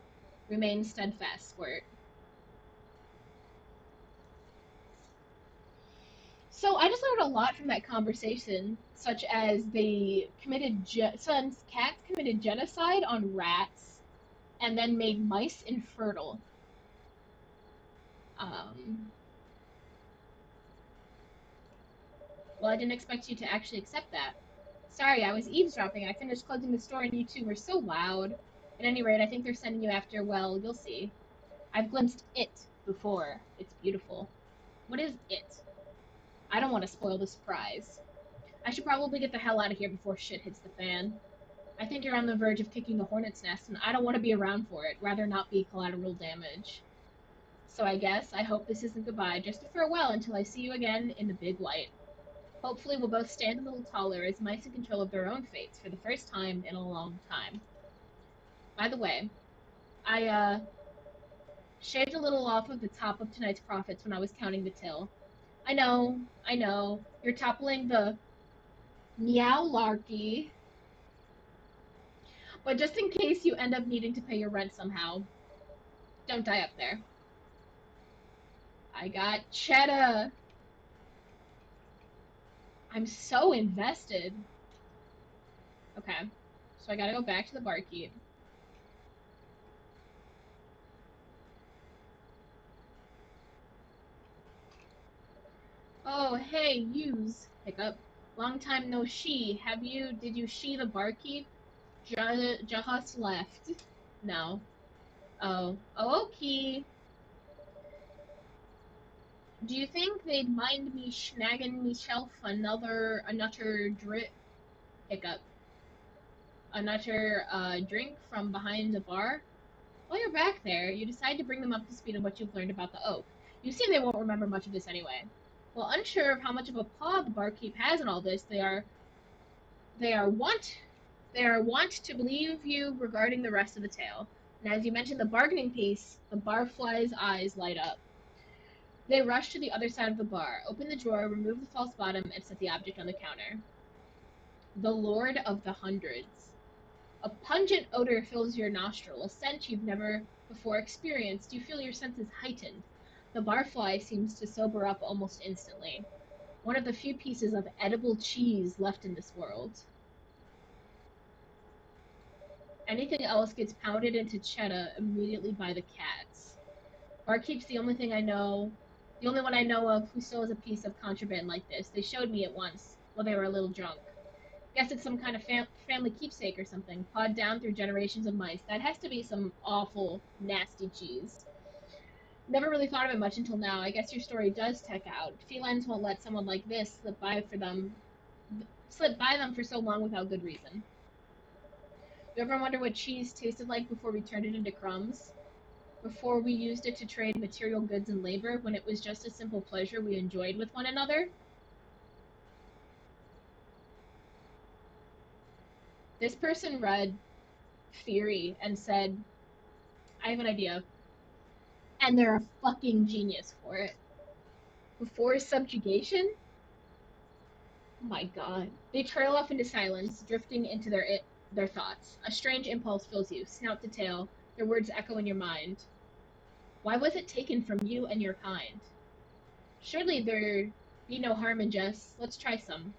Remain steadfast, Squirt. So I just learned a lot from that conversation, such as some cats committed genocide on rats and then made mice infertile. Um, well, I didn't expect you to actually accept that. Sorry, I was eavesdropping. I finished closing the store and you two were so loud. At any rate, I think they're sending you after, well, you'll see. I've glimpsed it before. It's beautiful. What is it? I don't want to spoil the surprise. I should probably get the hell out of here before shit hits the fan. I think you're on the verge of kicking the hornet's nest, and I don't want to be around for it. Rather not be collateral damage. So I hope this isn't goodbye, just a farewell until I see you again in the big light. Hopefully we'll both stand a little taller as mice in control of their own fates for the first time in a long time. By the way, I shaved a little off of the top of tonight's profits when I was counting the till. I know, you're toppling the meow larky, but just in case you end up needing to pay your rent somehow, don't die up there. I got cheddar. I'm so invested. Okay, so I gotta go back to the barkeep. Oh, hey, yous. Hiccup. Long time no she. Did you she the barkeep? Just left. No. Oh, okay. Do you think they'd mind me snagging myself another hiccup? Another drink from behind the bar? While you're back there, you decide to bring them up to speed on what you've learned about the oak. You see they won't remember much of this anyway. While unsure of how much of a paw the barkeep has in all this, they are wont to believe you regarding the rest of the tale. And as you mention the bargaining piece, the barfly's eyes light up. They rush to the other side of the bar, open the drawer, remove the false bottom, and set the object on the counter. The Lord of the Hundreds. A pungent odor fills your nostril, a scent you've never before experienced. You feel your senses heightened. The barfly seems to sober up almost instantly. One of the few pieces of edible cheese left in this world. Anything else gets pounded into cheddar immediately by the cats. Barkeep's the only one I know of who still has a piece of contraband like this. They showed me it once, while they were a little drunk. Guess it's some kind of family keepsake or something, pawed down through generations of mice. That has to be some awful, nasty cheese. Never really thought of it much until now. I guess your story does check out. Felines won't let someone like this slip by them for so long without good reason. You ever wonder what cheese tasted like before we turned it into crumbs? Before we used it to trade material goods and labor, when it was just a simple pleasure we enjoyed with one another? This person read Theory and said, I have an idea. And they're a fucking genius for it. Before subjugation? Oh my god. They trail off into silence, drifting into their thoughts. A strange impulse fills you, snout to tail, their words echo in your mind. Why was it taken from you and your kind? Surely there'd be no harm in just, let's try some.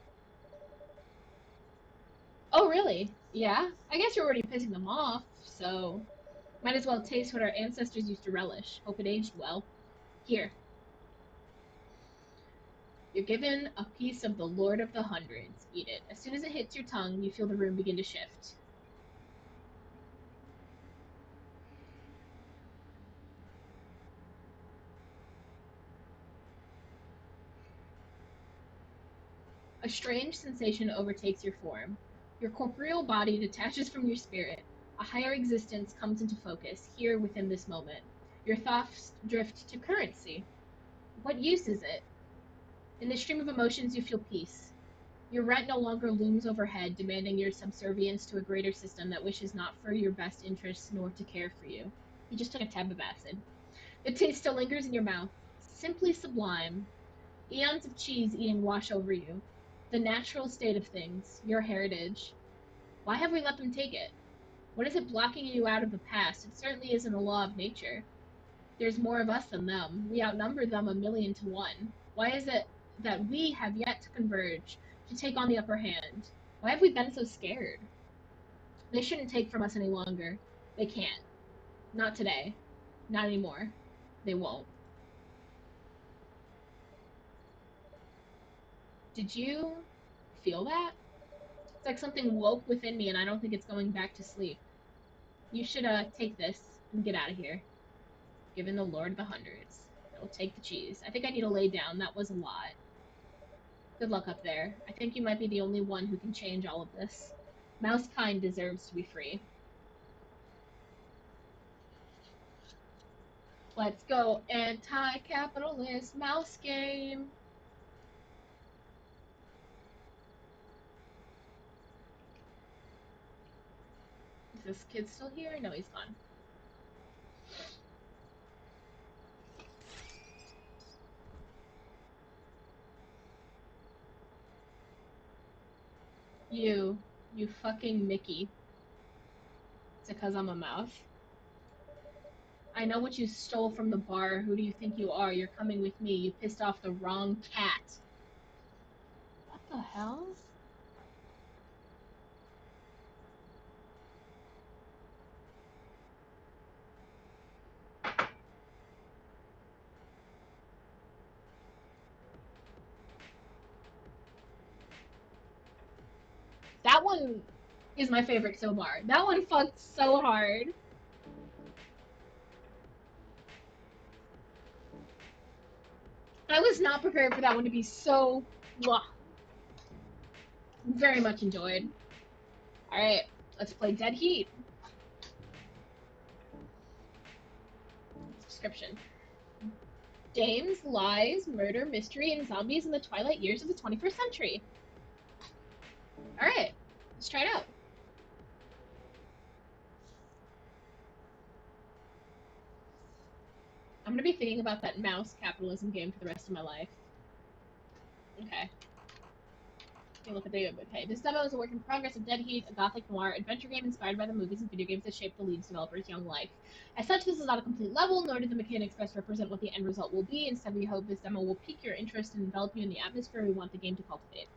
Oh, really? Yeah? I guess you're already pissing them off, so might as well taste what our ancestors used to relish. Hope it aged well. Here. You're given a piece of the Lord of the Hundreds. Eat it. As soon as it hits your tongue, you feel the room begin to shift. A strange sensation overtakes your form. Your corporeal body detaches from your spirit. A higher existence comes into focus, here within this moment. Your thoughts drift to currency. What use is it? In the stream of emotions, you feel peace. Your rent no longer looms overhead, demanding your subservience to a greater system that wishes not for your best interests nor to care for you. You just took a tab of acid. The taste still lingers in your mouth, simply sublime. Eons of cheese eating wash over you. The natural state of things, your heritage. Why have we let them take it? What is it blocking you out of the past? It certainly isn't a law of nature. There's more of us than them. We outnumber them 1,000,000 to 1. Why is it that we have yet to converge, to take on the upper hand? Why have we been so scared? They shouldn't take from us any longer. They can't. Not today. Not anymore. They won't. Did you feel that? It's like something woke within me and I don't think it's going back to sleep. You should take this and get out of here. Given the Lord of the Hundreds. It'll take the cheese. I think I need to lay down. That was a lot. Good luck up there. I think you might be the only one who can change all of this. Mousekind deserves to be free. Let's go, anti-capitalist mouse game. Is this kid still here? No, he's gone. You fucking Mickey. It's because I'm a mouse. I know what you stole from the bar. Who do you think you are? You're coming with me. You pissed off the wrong cat. What the hell? That one is my favorite so far. That one fucked so hard. I was not prepared for that one to be so very much enjoyed. Alright, let's play Dead Heat. Description. Dames, lies, murder, mystery, and zombies in the twilight years of the 21st century. Alright, let's try it out. I'm gonna be thinking about that mouse capitalism game for the rest of my life. Okay. Look at the okay. This demo is a work in progress of Dead Heat, a gothic noir adventure game inspired by the movies and video games that shaped the League's developers' young life. As such, this is not a complete level, nor do the mechanics best represent what the end result will be. Instead, we hope this demo will pique your interest and envelop you in the atmosphere we want the game to cultivate.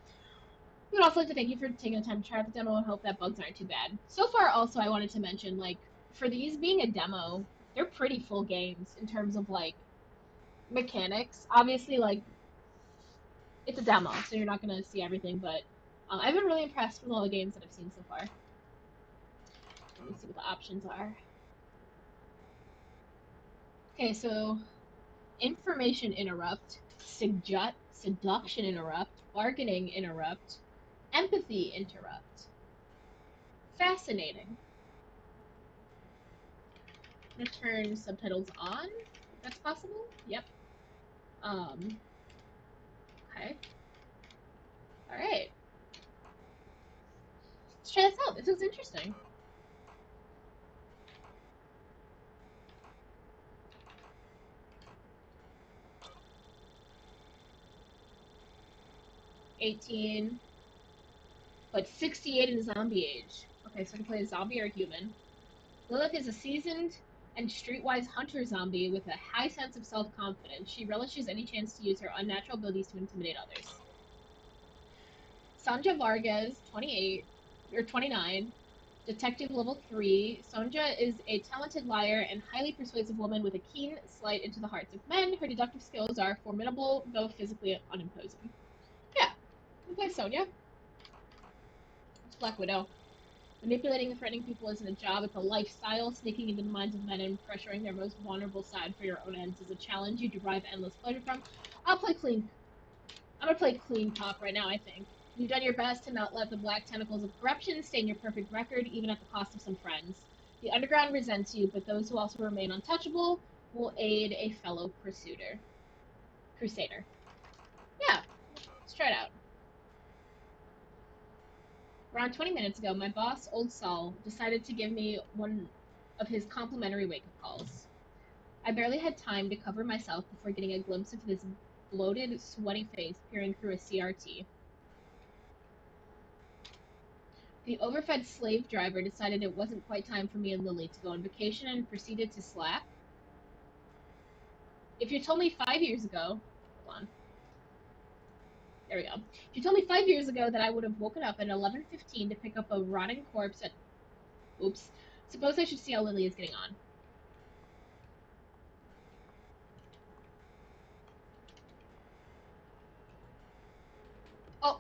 We would also like to thank you for taking the time to try out the demo and hope that bugs aren't too bad. So far, also, I wanted to mention, like, for these being a demo, they're pretty full games in terms of, like, mechanics. Obviously, like, it's a demo, so you're not going to see everything, but I've been really impressed with all the games that I've seen so far. Let me see what the options are. Okay, so information interrupt, seduction interrupt, bargaining interrupt, empathy interrupt. Fascinating. I'm gonna turn subtitles on, if that's possible. Yep. Okay. Alright. Let's try this out. This looks interesting. $18, but 68 in zombie age. Okay, so I can play a zombie or a human. Lilith is a seasoned and streetwise hunter zombie with a high sense of self-confidence. She relishes any chance to use her unnatural abilities to intimidate others. Sanja Vargas, 28, or 29, Detective level 3, Sonja is a talented liar and highly persuasive woman with a keen sight into the hearts of men. Her deductive skills are formidable, though physically unimposing. Yeah, we play Sonya. It's Black Widow. Manipulating and threatening people isn't a job, it's a lifestyle. Sneaking into the minds of men and pressuring their most vulnerable side for your own ends is a challenge you derive endless pleasure from. I'll play clean. I'm gonna play clean cop right now, I think. You've done your best to not let the black tentacles of corruption stain your perfect record, even at the cost of some friends. The underground resents you, but those who also remain untouchable will aid a fellow crusader. Yeah, let's try it out. Around 20 minutes ago, my boss, Old Saul, decided to give me one of his complimentary wake-up calls. I barely had time to cover myself before getting a glimpse of his bloated, sweaty face peering through a CRT. The overfed slave driver decided it wasn't quite time for me and Lily to go on vacation and proceeded to slap. If you told me 5 years ago, hold on, there we go. If you told me 5 years ago that I would have woken up at 11:15 to pick up a rotting corpse at, oops, suppose I should see how Lily is getting on. Oh,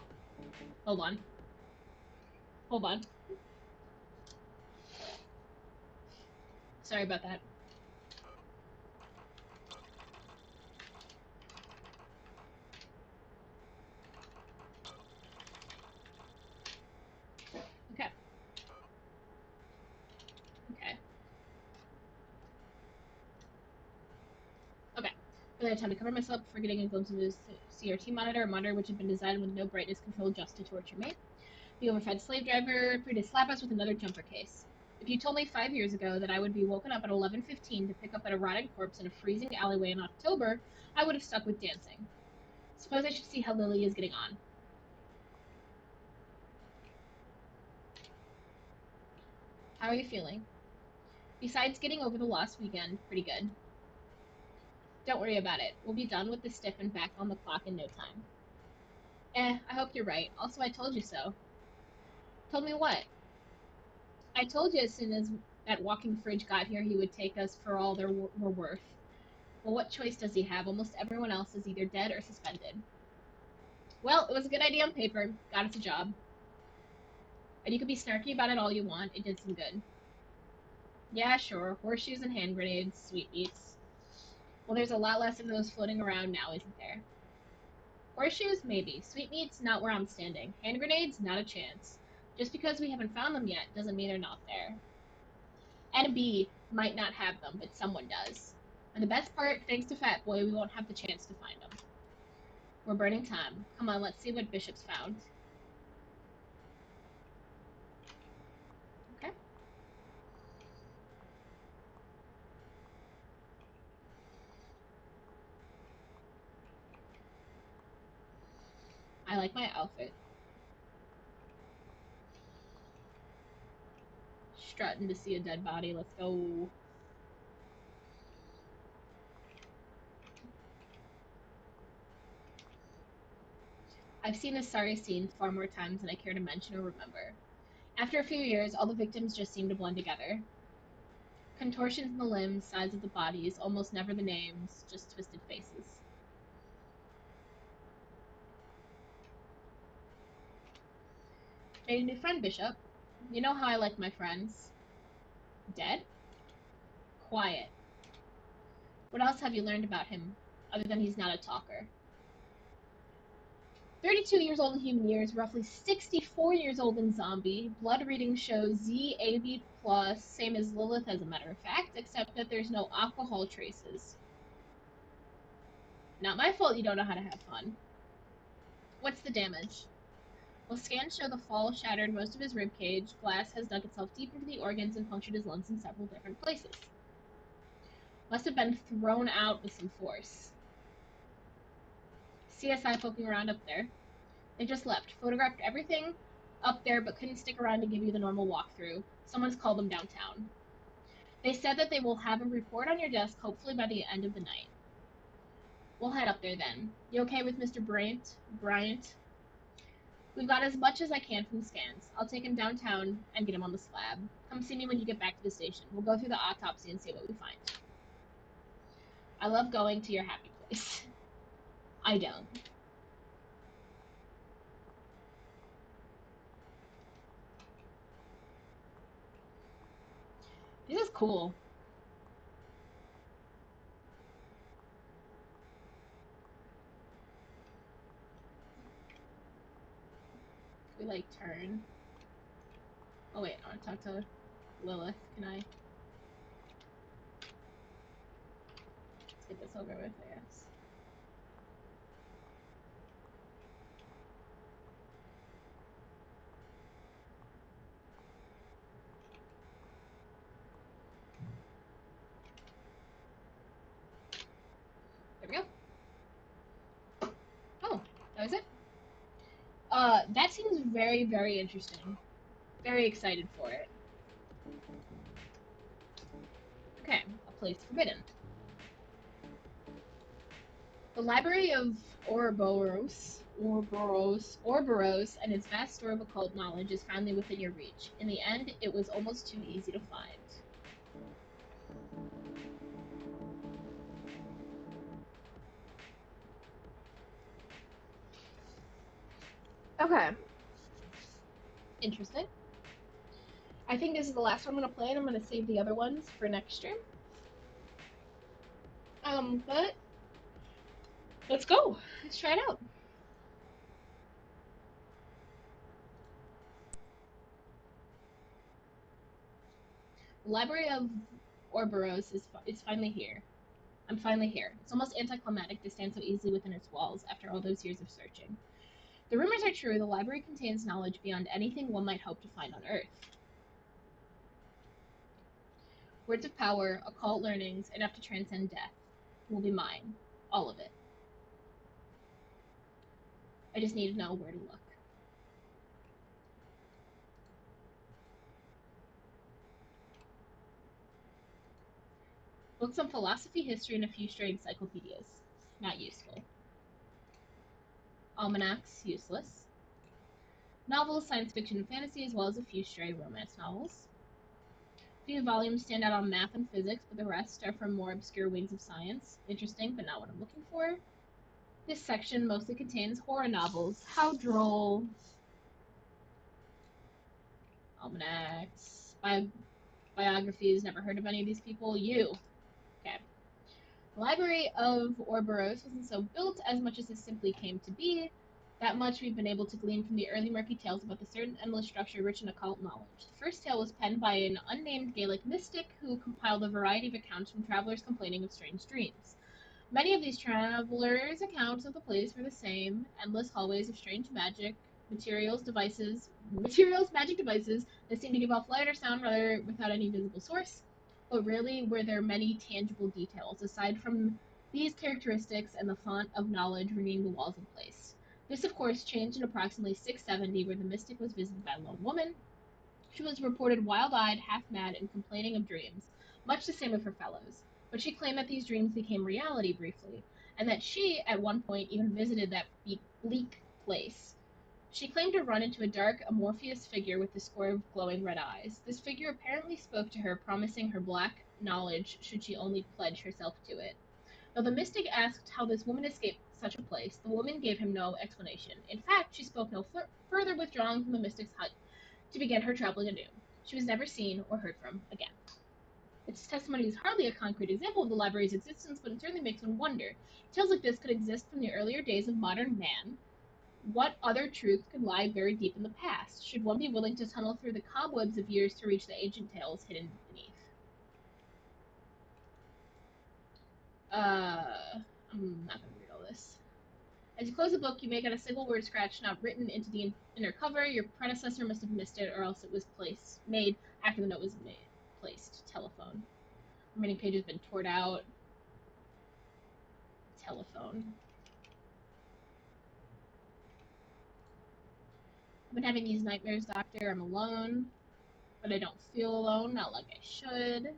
hold on, hold on. Sorry about that. Okay. Okay. Okay. Really had time to cover myself before getting a glimpse of this CRT monitor, a monitor which had been designed with no brightness control just to torture me. The overfed slave driver free to slap us with another jumper case. If you told me 5 years ago that I would be woken up at 11:15 to pick up a rotting corpse in a freezing alleyway in October, I would have stuck with dancing. Suppose I should see how Lily is getting on. How are you feeling? Besides getting over the last weekend, pretty good. Don't worry about it. We'll be done with the stiff and back on the clock in no time. I hope you're right. Also, I told you so. Told me what? I told you as soon as that walking fridge got here he would take us for all they're worth. Well, what choice does he have? Almost everyone else is either dead or suspended. Well, it was a good idea on paper. Got us a job. And you can be snarky about it all you want. It did some good. Yeah, sure. Horseshoes and hand grenades, sweetmeats. Well, there's a lot less of those floating around now, isn't there? Horseshoes, maybe. Sweetmeats, not where I'm standing. Hand grenades, not a chance. Just because we haven't found them yet doesn't mean they're not there. And B might not have them, but someone does. And the best part, thanks to Fat Boy, we won't have the chance to find them. We're burning time. Come on, let's see what Bishop's found. Okay. I like my outfit. Strutting to see a dead body. Let's go. I've seen this sorry scene far more times than I care to mention or remember. After a few years, all the victims just seem to blend together. Contortions in the limbs, sides of the bodies, almost never the names, just twisted faces. Made a new friend, Bishop. You know how I like my friends. Dead? Quiet. What else have you learned about him, other than he's not a talker? 32 years old in human years, roughly 64 years old in zombie. Blood reading shows ZAB+, same as Lilith as a matter of fact, except that there's no alcohol traces. Not my fault you don't know how to have fun. What's the damage? Well, scans show the fall shattered most of his rib cage. Glass has dug itself deep into the organs and punctured his lungs in several different places. Must have been thrown out with some force. CSI poking around up there. They just left. Photographed everything up there, but couldn't stick around to give you the normal walkthrough. Someone's called them downtown. They said that they will have a report on your desk, hopefully by the end of the night. We'll head up there then. You okay with Mr. Bryant? We've got as much as I can from scans. I'll take him downtown and get him on the slab. Come see me when you get back to the station. We'll go through the autopsy and see what we find. I love going to your happy place. I don't. This is cool. We like turn. Oh wait, I want to talk to Lilith. Can I? Let's get this over with, I guess. There we go. Oh, that was it. That seems very, very interesting. Very excited for it. Okay, a place forbidden. The Library of Ouroboros, and its vast store of occult knowledge is finally within your reach. In the end, it was almost too easy to find. Okay. Interesting. I think this is the last one I'm gonna play, and I'm gonna save the other ones for next stream. But let's go. Let's try it out. The Library of Ouroboros is finally here. I'm finally here. It's almost anticlimactic to stand so easily within its walls after all those years of searching. The rumors are true. The library contains knowledge beyond anything one might hope to find on Earth. Words of power, occult learnings, enough to transcend death, will be mine. All of it. I just need to know where to look. Books on philosophy, history, and a few stray encyclopedias. Not useful. Almanacs, useless. Novels, science fiction, and fantasy, as well as a few stray romance novels. A few volumes stand out on math and physics, but the rest are from more obscure wings of science. Interesting, but not what I'm looking for. This section mostly contains horror novels. How droll. Almanacs. Biographies. Never heard of any of these people. You. Okay. The Library of Ouroboros wasn't so built as much as it simply came to be. That much we've been able to glean from the early murky tales about the certain endless structure rich in occult knowledge. The first tale was penned by an unnamed Gaelic mystic who compiled a variety of accounts from travelers complaining of strange dreams. Many of these travelers' accounts of the place were the same: endless hallways of strange magic, magic devices that seemed to give off light or sound rather without any visible source. But rarely were there many tangible details, aside from these characteristics and the font of knowledge ringing the walls in place. This, of course, changed in approximately 670, where the mystic was visited by a lone woman. She was reported wild-eyed, half-mad, and complaining of dreams, much the same of her fellows. But she claimed that these dreams became reality briefly, and that she, at one point, even visited that bleak place. She claimed to run into a dark, amorphous figure with a score of glowing red eyes. This figure apparently spoke to her, promising her black knowledge should she only pledge herself to it. Though the mystic asked how this woman escaped such a place, the woman gave him no explanation. In fact, she spoke no further, withdrawing from the mystic's hut to begin her traveling anew. She was never seen or heard from again. Its testimony is hardly a concrete example of the library's existence, but it certainly makes one wonder. Tales like this could exist from the earlier days of modern man. What other truth could lie buried deep in the past? Should one be willing to tunnel through the cobwebs of years to reach the ancient tales hidden beneath? I'm not going to read all this. As you close the book, you may get a single word scratched, not written into the inner cover. Your predecessor must have missed it, or else it was made after the note was placed. Telephone. Remaining page has been torn out. Telephone. I've been having these nightmares, doctor. I'm alone, but I don't feel alone, not like I should.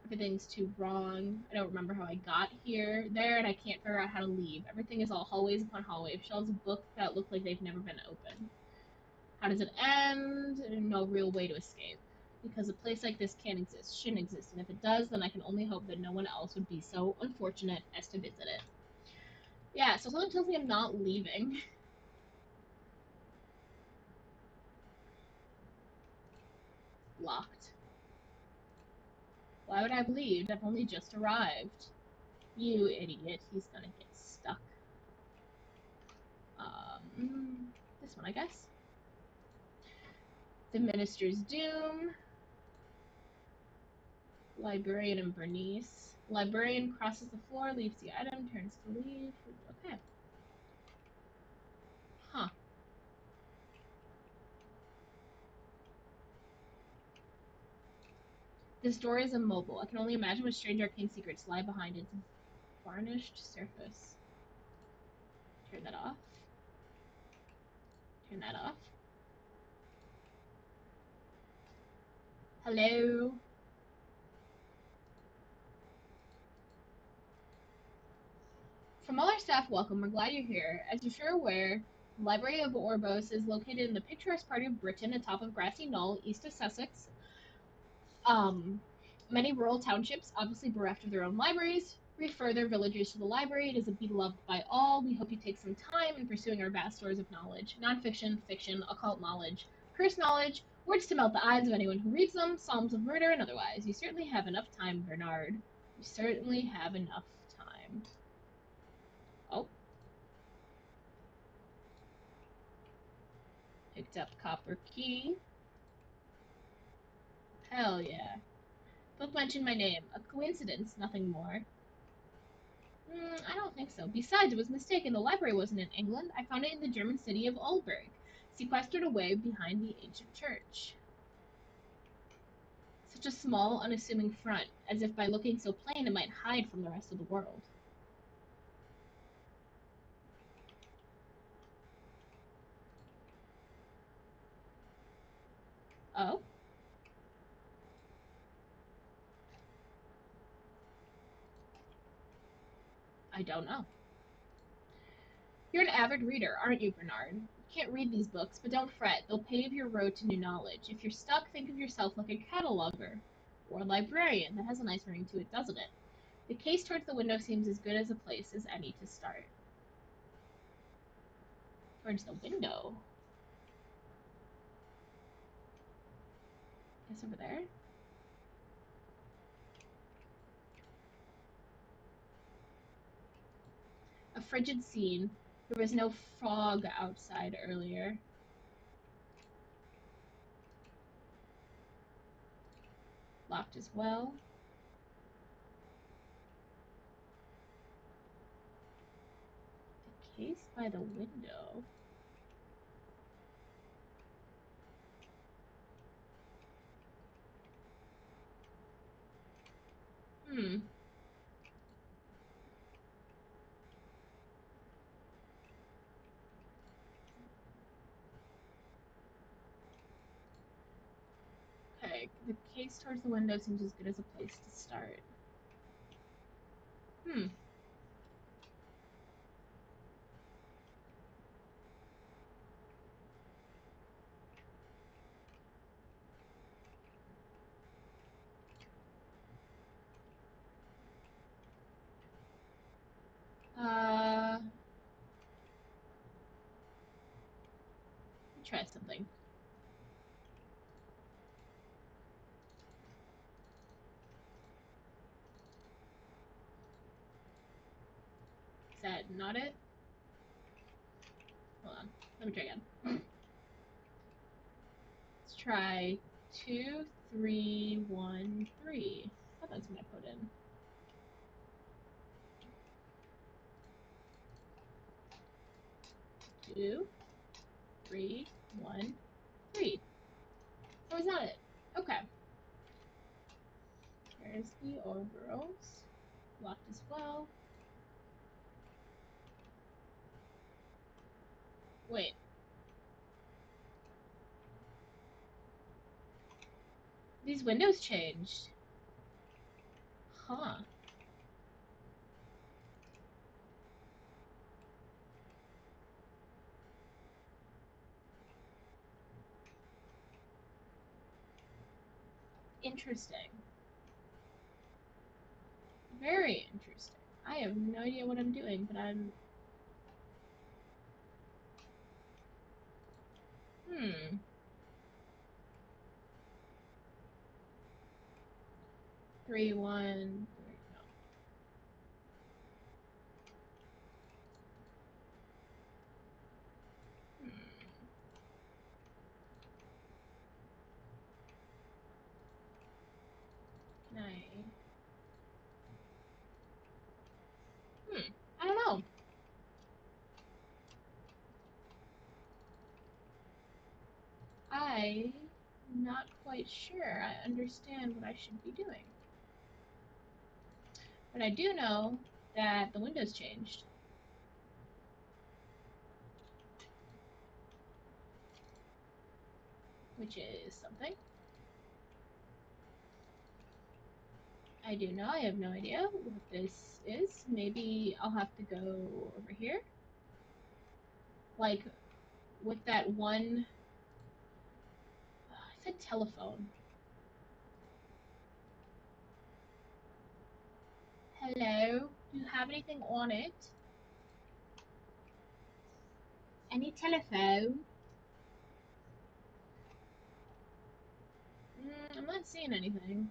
Everything's too wrong. I don't remember how I got there, and I can't figure out how to leave. Everything is all hallways upon hallway, shelves of books that look like they've never been opened. How does it end? No real way to escape. Because a place like this can't exist, shouldn't exist, and if it does, then I can only hope that no one else would be so unfortunate as to visit it. Yeah, so something tells me I'm not leaving. Locked. Why would I have leave? I've only just arrived. You idiot, he's gonna get stuck. This one, I guess. The Minister's Doom. Librarian and Bernice. Librarian crosses the floor, leaves the item, turns to leave. Okay. Huh. This door is immobile. I can only imagine what strange arcane secrets lie behind its varnished surface. Turn that off. Turn that off. Hello? From all our staff, welcome. We're glad you're here. As you're sure aware, the Library of Orbos is located in the picturesque part of Britain atop of Grassy Knoll, east of Sussex. Many rural townships, obviously bereft of their own libraries, refer their villagers to the library. It is beloved by all. We hope you take some time in pursuing our vast stores of knowledge. Nonfiction, fiction, occult knowledge, cursed knowledge, words to melt the eyes of anyone who reads them, psalms of murder and otherwise. You certainly have enough time, Bernard. You certainly have enough time. Oh. Picked up copper key. Hell yeah. Book mentioned my name. A coincidence, nothing more. I don't think so. Besides, it was mistaken. The library wasn't in England. I found it in the German city of Olberg, sequestered away behind the ancient church. Such a small, unassuming front, as if by looking so plain it might hide from the rest of the world. Oh? I don't know. You're an avid reader, aren't you, Bernard? You can't read these books, but don't fret. They'll pave your road to new knowledge. If you're stuck, think of yourself like a cataloger or a librarian. That has a nice ring to it, doesn't it? The case towards the window seems as good as a place as any to start. Towards the window? Guess over there? A frigid scene. There was no fog outside earlier. Locked as well. The case by the window. Hmm. Okay, the case towards the window seems as good as a place to start. Hmm. Let me try something. Is that not it? Hold on. Let me try again. Let's try 2, 3, 1, 3. I thought that's what I put in. 2, 3, 1, 3. Oh, is that it? Okay. There's the overalls. Locked as well. Wait. These windows changed. Huh. Interesting. Very interesting. I have no idea what I'm doing, but I'm... Hmm. 3, 1, 3, no. Hmm. Can I... I don't know. I'm not quite sure I understand what I should be doing. But I do know that the window's changed. Which is something. I do know. I have no idea what this is. Maybe I'll have to go over here. Like, with that one... I said telephone. Hello? Do you have anything on it? Any telephone? I'm not seeing anything.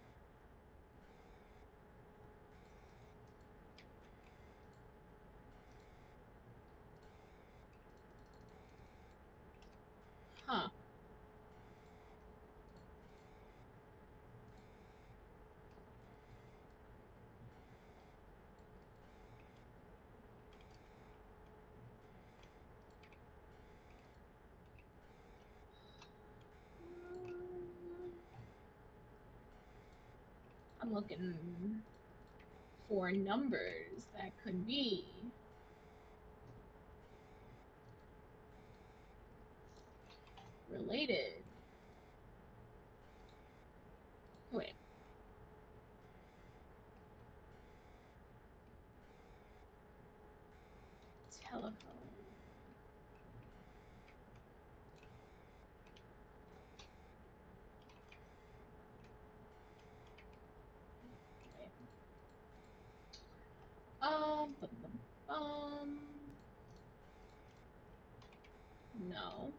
Huh. I'm looking for numbers that could be related. Wait. Telephone. Wait. Bum, bum, bum. No.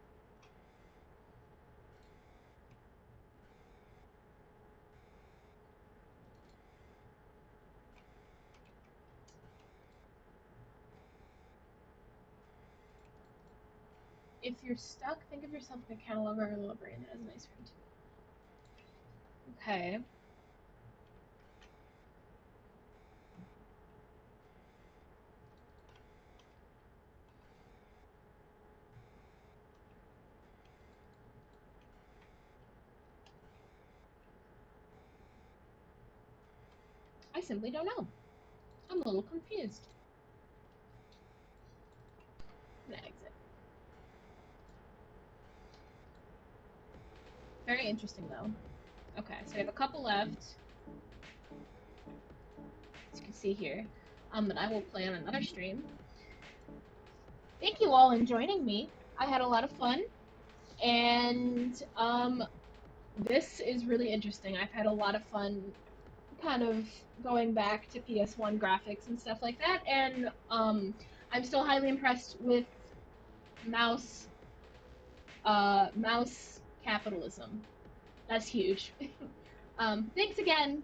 If you're stuck, think of yourself like a cantaloupe or a little brain that has a nice ring to it. Okay. I simply don't know. I'm a little confused. I'm gonna exit. Very interesting though. Okay, so we have a couple left. As you can see here. And I will play on another stream. Thank you all in joining me. I had a lot of fun. And this is really interesting. I've had a lot of fun kind of going back to PS1 graphics and stuff like that. And I'm still highly impressed with mouse mouse capitalism. That's huge. Thanks again.